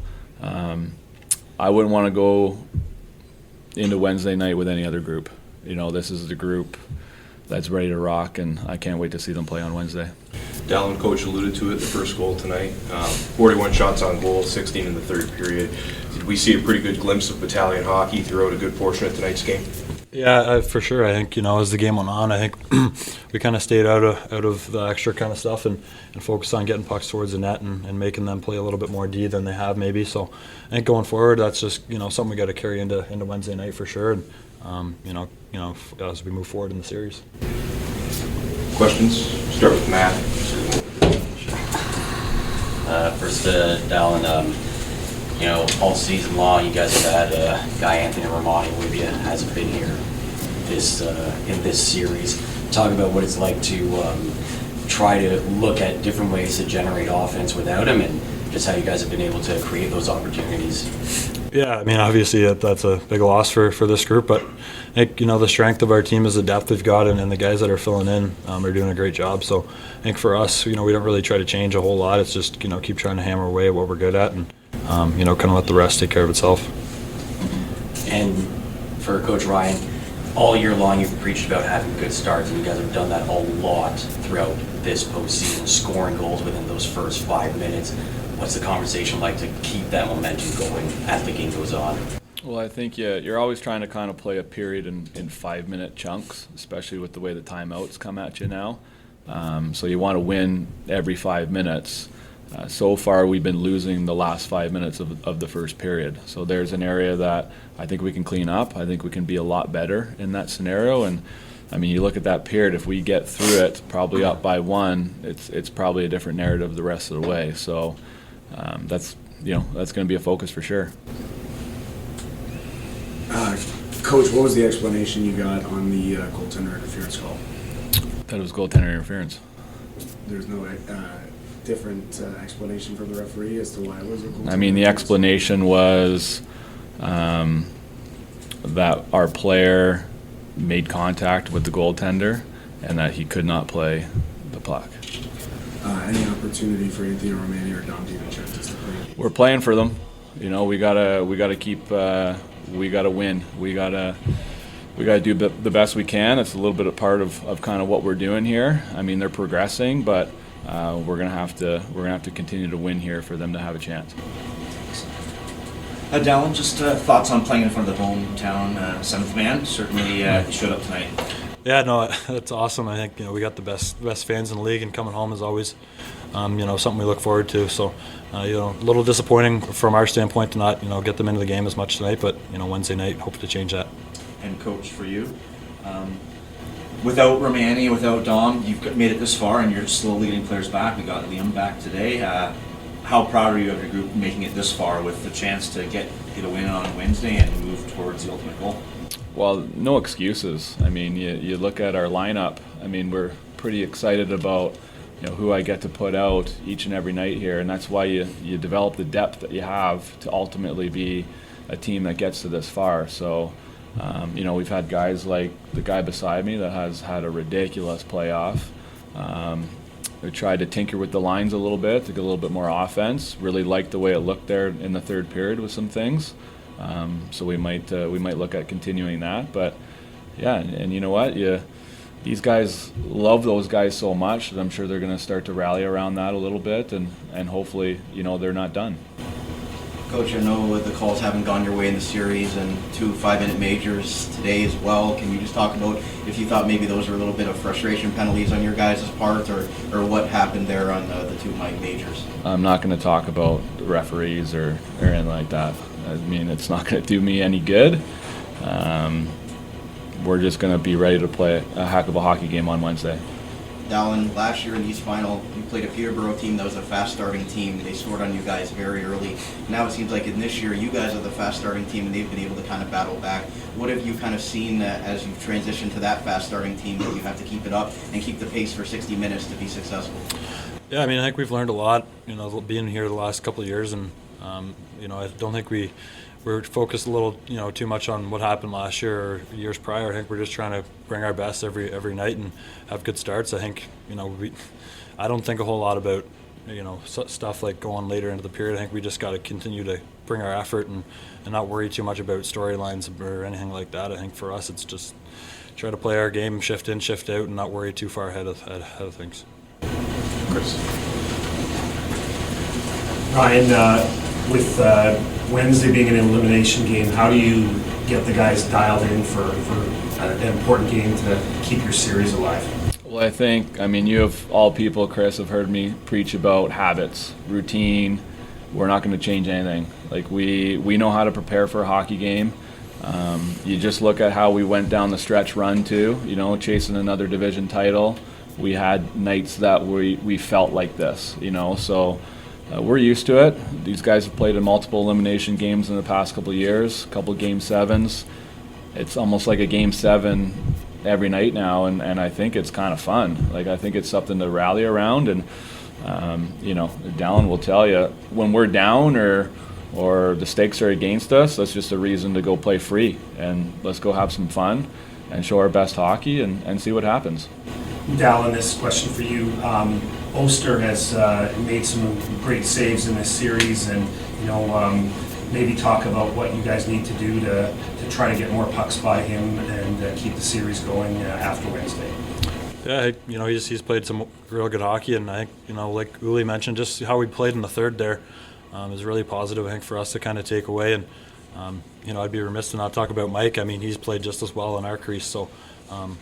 I wouldn't want to go into Wednesday night with any other group. This is the group that's ready to rock, and I can't wait to see them play on Wednesday. Dalyn, coach alluded to it, the first goal tonight. 41 shots on goal, 16 in the third period. Did we see a pretty good glimpse of battalion hockey throughout a good portion of tonight's game? Yeah, for sure. I think, as the game went on, I think we kind of stayed out of the extra kind of stuff and focused on getting pucks towards the net and making them play a little bit more D than they have maybe. So I think going forward, that's just, something we got to carry into Wednesday night for sure. And, as we move forward in the series. Questions? Start with Matt. First, Dalyn, all season long, you guys have had Guy Anthony Romani with you, hasn't been here in this series. Talk about what it's like to try to look at different ways to generate offense without him, and just how you guys have been able to create those opportunities. Yeah, obviously that's a big loss for this group, but I think, the strength of our team is the depth we've got, and the guys that are filling in are doing a great job. So I think for us, we don't really try to change a whole lot. It's just, keep trying to hammer away at what we're good at and, kind of let the rest take care of itself. And for Coach Ryan, all year long you've preached about having good starts, and you guys have done that a lot throughout this postseason, scoring goals within those first 5 minutes. What's the conversation like to keep that momentum going as the game goes on? Well, I think you're always trying to kind of play a period in 5-minute chunks, especially with the way the timeouts come at you now. So you want to win every 5 minutes. So far, we've been losing the last 5 minutes of the first period. So there's an area that I think we can clean up. I think we can be a lot better in that scenario. And I mean, you look at that period, if we get through it, probably up by 1, it's probably a different narrative the rest of the way. So that's going to be a focus for sure. Coach, what was the explanation you got on the goaltender interference call? That it was goaltender interference. There's no different explanation from the referee as to why it was a goaltender? I mean, the explanation was that our player made contact with the goaltender and that he could not play the puck. Any opportunity for Anthony Romani or Dom DiVincenzo to play? We're playing for them. We gotta keep. We gotta win. We gotta do the best we can. It's a little bit of part of kind of what we're doing here. I mean, they're progressing, but we're gonna have to continue to win here for them to have a chance. Dalyn, just thoughts on playing in front of the hometown seventh man. Certainly, you showed up tonight. Yeah, no, that's awesome. I think we got the best fans in the league, and coming home is always something we look forward to. So a little disappointing from our standpoint to not get them into the game as much tonight, but Wednesday night hope to change that. And coach, for you, without Romani, without Dom, you've made it this far, and you're slowly getting players back. We got Liam back today. How proud are you of your group making it this far with the chance to get a win on Wednesday and move towards the ultimate goal? Well, no excuses. I mean, you look at our lineup. I mean, we're pretty excited about who I get to put out each and every night here, and that's why you develop the depth that you have to ultimately be a team that gets to this far. So, we've had guys like the guy beside me that has had a ridiculous playoff. We tried to tinker with the lines a little bit to get a little bit more offense. Really liked the way it looked there in the third period with some things. So we might look at continuing that. But yeah, and you know what? These guys love those guys so much that I'm sure they're going to start to rally around that a little bit, and hopefully they're not done. Coach, I know the calls haven't gone your way in the series, and 2 5-minute majors today as well. Can you just talk about if you thought maybe those were a little bit of frustration penalties on your guys' part, or what happened there on the 2 majors? I'm not going to talk about the referees or anything like that. I mean, it's not going to do me any good. We're just going to be ready to play a heck of a hockey game on Wednesday. Dalyn, last year in the East Final, you played a Peterborough team that was a fast-starting team. They scored on you guys very early. Now it seems like in this year, you guys are the fast-starting team, and they've been able to kind of battle back. What have you kind of seen as you've transitioned to that fast-starting team that you have to keep it up and keep the pace for 60 minutes to be successful? Yeah, I mean, I think we've learned a lot, being here the last couple of years, and I don't think we're focused a little, too much on what happened last year or years prior. I think we're just trying to bring our best every night and have good starts. I think, I don't think a whole lot about, stuff like going later into the period. I think we just got to continue to bring our effort and not worry too much about storylines or anything like that. I think for us, it's just try to play our game, shift in, shift out, and not worry too far ahead of things. Chris. Ryan, with Wednesday being an elimination game, how do you get the guys dialed in for an important game to keep your series alive? Well, I mean, you of all people, Chris, have heard me preach about habits, routine. We're not going to change anything. Like, we know how to prepare for a hockey game. You just look at how we went down the stretch run too, chasing another division title. We had nights that we felt like this, so we're used to it. These guys have played in multiple elimination games in the past couple of years, a couple of Game 7s. It's almost like a Game 7 every night now, and I think it's kind of fun. Like, I think it's something to rally around, and Dalyn will tell you, when we're down or the stakes are against us, that's just a reason to go play free, and let's go have some fun and show our best hockey and see what happens. Dalyn, this question for you. Oster has made some great saves in this series, and maybe talk about what you guys need to do to try to get more pucks by him and keep the series going after Wednesday. Yeah, he's played some real good hockey, and I think like Uli mentioned, just how we played in the third there is really positive. I think for us to kind of take away, and I'd be remiss to not talk about Mike. I mean, he's played just as well in our crease. So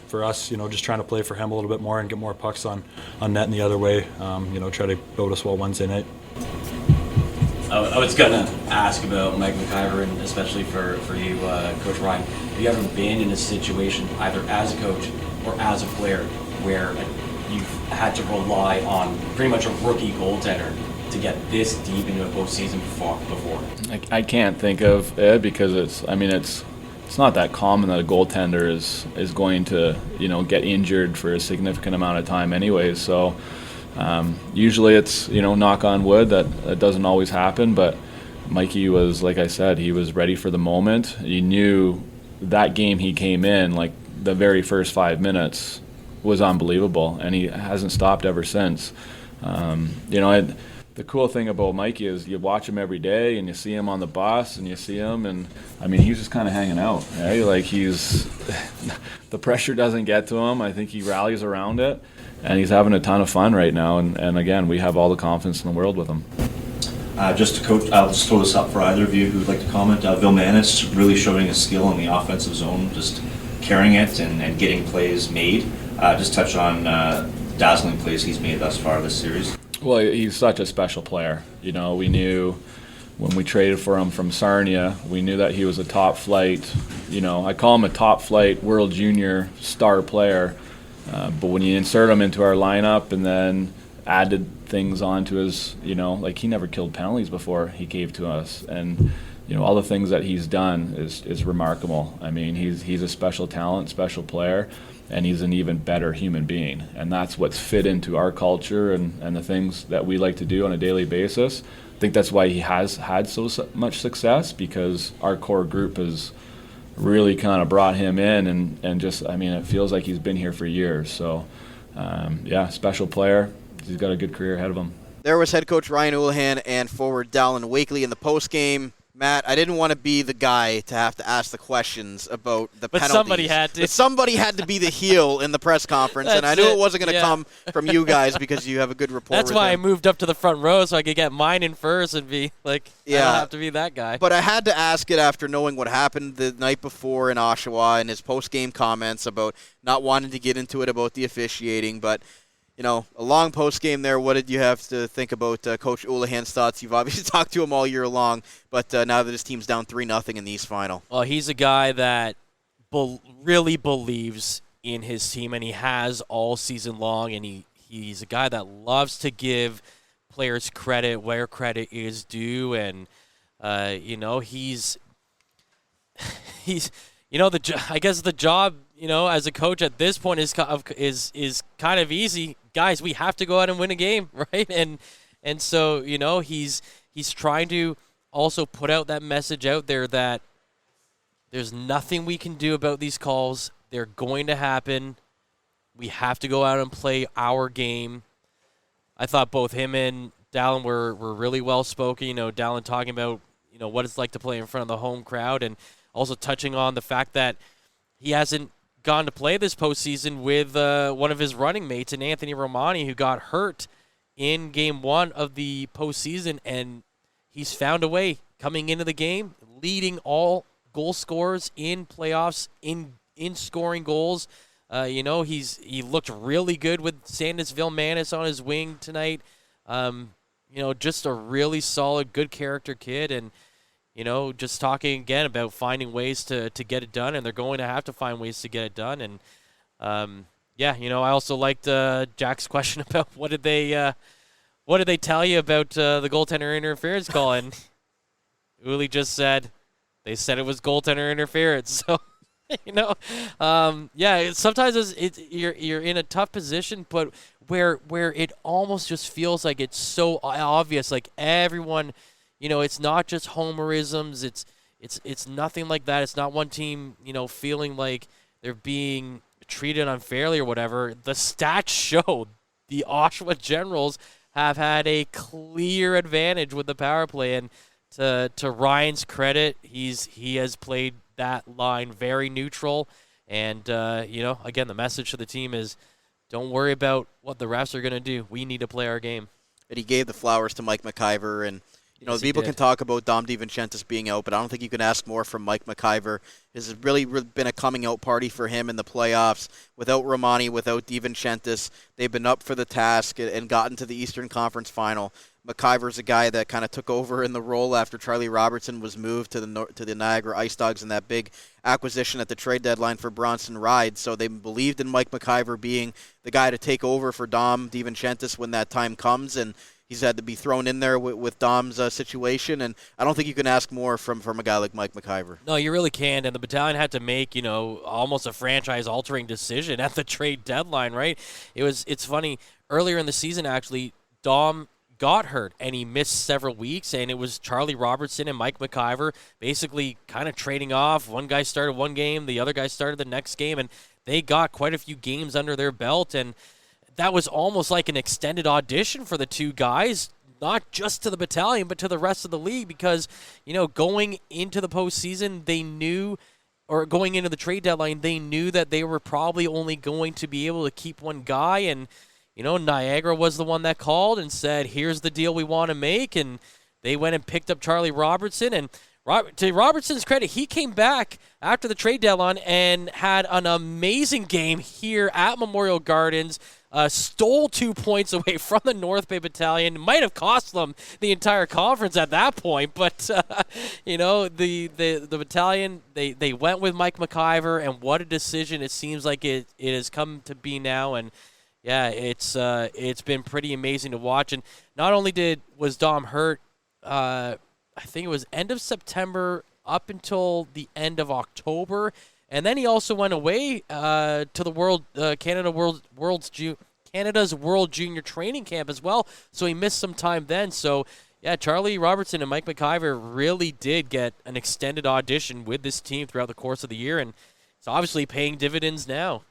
for us, just trying to play for him a little bit more and get more pucks on net and the other way, try to build us well Wednesday night. I was going to ask about Mike McIver, and especially for you, Coach Ryan. Have you ever been in a situation, either as a coach or as a player, where you've had to rely on pretty much a rookie goaltender to get this deep into a postseason before? I can't think of it because it's not that common that a goaltender is going to get injured for a significant amount of time anyways. So usually it's knock on wood that doesn't always happen. But Mikey was, like I said, he was ready for the moment. He knew that game he came in, like the very first 5 minutes was unbelievable, and he hasn't stopped ever since. The cool thing about Mikey is you watch him every day and you see him on the bus and you see him, and he's just kind of hanging out, right? Like the pressure doesn't get to him. I think he rallies around it, and he's having a ton of fun right now. And again, we have all the confidence in the world with him. Just to coach, I'll just throw this up for either of you who'd like to comment. Vilmanis really showing his skill in the offensive zone, just carrying it and getting plays made. Just touch on dazzling plays he's made thus far this series. Well, he's such a special player. We knew when we traded for him from Sarnia, we knew that he was a top flight, I call him a top flight World Junior star player. But when you insert him into our lineup and then added things onto his, like he never killed penalties before he gave to us. And, all the things that he's done is remarkable. I mean, he's a special talent, special player, and he's an even better human being. And that's what's fit into our culture and the things that we like to do on a daily basis. I think that's why he has had so much success, because our core group has really kind of brought him in and just, it feels like he's been here for years. So, special player. He's got a good career ahead of him. There was head coach Ryan Oulahen and forward Dalyn Wakely in the postgame. Matt, I didn't want to be the guy to have to ask the questions about the penalties. But somebody had to. But somebody had to be the heel in the press conference, and I knew it wasn't going to come from you guys because you have a good rapport That's with why him. I moved up to the front row so I could get mine in first and be like, I don't have to be that guy. But I had to ask it after knowing what happened the night before in Oshawa and his post-game comments about not wanting to get into it about the officiating, but a long post-game there. What did you have to think about Coach Oulahen's thoughts? You've obviously talked to him all year long, but now that his team's down 3-0 in the East Final. Well, he's a guy that really believes in his team, and he has all season long, and he's a guy that loves to give players credit where credit is due, and, he's I guess the job, as a coach at this point is kind of easy. Guys, we have to go out and win a game, right? And so, he's trying to also put out that message out there that there's nothing we can do about these calls. They're going to happen. We have to go out and play our game. I thought both him and Dalyn were really well spoken. Dalyn talking about, what it's like to play in front of the home crowd, and also touching on the fact that he hasn't gone to play this postseason with one of his running mates, in Anthony Romani, who got hurt in Game 1 of the postseason, and he's found a way coming into the game, leading all goal scorers in playoffs in scoring goals. He looked really good with Sandis Vilmanis on his wing tonight. Just a really solid, good character kid, and just talking again about finding ways to get it done, and they're going to have to find ways to get it done. And, I also liked Jack's question about what did they tell you about the goaltender interference call, and Uli just said they said it was goaltender interference. So, sometimes you're in a tough position, but where it almost just feels like it's so obvious, like everyone – it's not just homerisms. It's nothing like that. It's not one team, feeling like they're being treated unfairly or whatever. The stats show the Oshawa Generals have had a clear advantage with the power play, and to Ryan's credit, he has played that line very neutral. And again, the message to the team is, don't worry about what the refs are going to do. We need to play our game. And he gave the flowers to Mike McIver, and You know, Yes, he people did. can talk about Dom DiVincentis being out, but I don't think you can ask more from Mike McIver. This has really been a coming out party for him in the playoffs. Without Romani, without DiVincentis, they've been up for the task and gotten to the Eastern Conference Final. McIver's a guy that kind of took over in the role after Charlie Robertson was moved to the Niagara Ice Dogs in that big acquisition at the trade deadline for Bronson Ride. So they believed in Mike McIver being the guy to take over for Dom DiVincentis when that time comes, and he's had to be thrown in there with Dom's situation, and I don't think you can ask more from a guy like Mike McIver. No, you really can't, and the Battalion had to make, almost a franchise-altering decision at the trade deadline, right? It's funny, earlier in the season, actually, Dom got hurt, and he missed several weeks, and it was Charlie Robertson and Mike McIver basically kind of trading off. One guy started one game, the other guy started the next game, and they got quite a few games under their belt, and that was almost like an extended audition for the two guys, not just to the Battalion, but to the rest of the league, because, going into the postseason, they knew, or going into the trade deadline, they knew that they were probably only going to be able to keep one guy, and Niagara was the one that called and said, here's the deal we want to make, and they went and picked up Charlie Robertson, and to Robertson's credit, he came back after the trade deadline and had an amazing game here at Memorial Gardens, stole 2 points away from the North Bay Battalion. Might have cost them the entire conference at that point, but, the Battalion, they went with Mike McIver, and what a decision it seems like it has come to be now, and yeah, it's been pretty amazing to watch. And not only was Dom hurt, I think it was end of September up until the end of October, and then he also went away to the Canada's World Junior Training Camp as well. So he missed some time then. So yeah, Charlie Robertson and Mike McIver really did get an extended audition with this team throughout the course of the year, and it's obviously paying dividends now.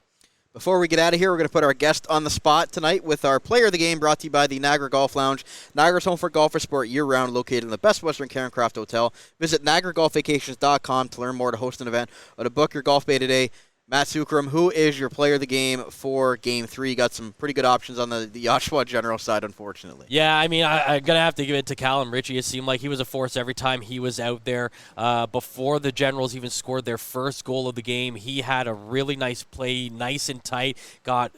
Before we get out of here, we're going to put our guest on the spot tonight with our player of the game, brought to you by the Niagara Golf Lounge. Niagara's home for golf for sport year-round, located in the best Western Carencraft Hotel. Visit NiagaraGolfVacations.com to learn more, to host an event, or to book your golf day today. Matt Sookram, who is your player of the game for Game 3? You got some pretty good options on the Oshawa Generals side, unfortunately. Yeah, I mean, I'm going to have to give it to Callum Ritchie. It seemed like he was a force every time he was out there. Before the Generals even scored their first goal of the game, he had a really nice play, nice and tight, got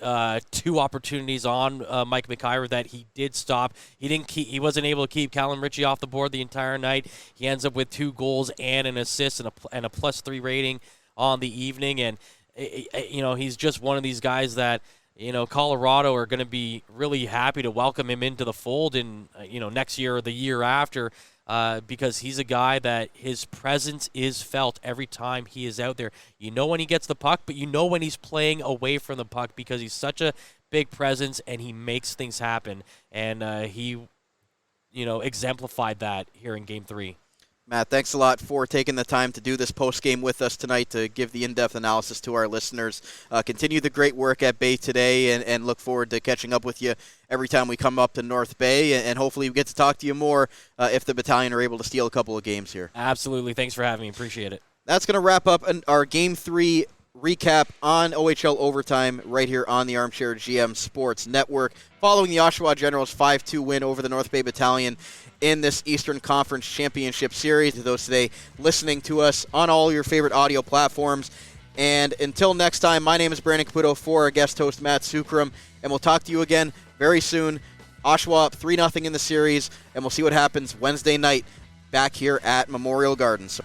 2 opportunities on Mike McIver that he did stop. He wasn't able to keep Callum Ritchie off the board the entire night. He ends up with 2 goals and an assist and a +3 rating on the evening, and he's just one of these guys that Colorado are going to be really happy to welcome him into the fold in next year or the year after, because he's a guy that his presence is felt every time he is out there. When he gets the puck, but when he's playing away from the puck, because he's such a big presence and he makes things happen, and he exemplified that here in Game 3. Matt, thanks a lot for taking the time to do this post-game with us tonight to give the in-depth analysis to our listeners. Continue the great work at Bay today, and look forward to catching up with you every time we come up to North Bay, and hopefully we get to talk to you more if the Battalion are able to steal a couple of games here. Absolutely. Thanks for having me. Appreciate it. That's going to wrap up our Game 3 recap on OHL Overtime right here on the Armchair GM Sports Network, following the Oshawa Generals 5-2 win over the North Bay Battalion in this Eastern Conference Championship Series. To those today listening to us on all your favorite audio platforms. And until next time, my name is Brandon Caputo for our guest host, Matt Sookram, and we'll talk to you again very soon. Oshawa up 3-0 in the series, and we'll see what happens Wednesday night back here at Memorial Gardens.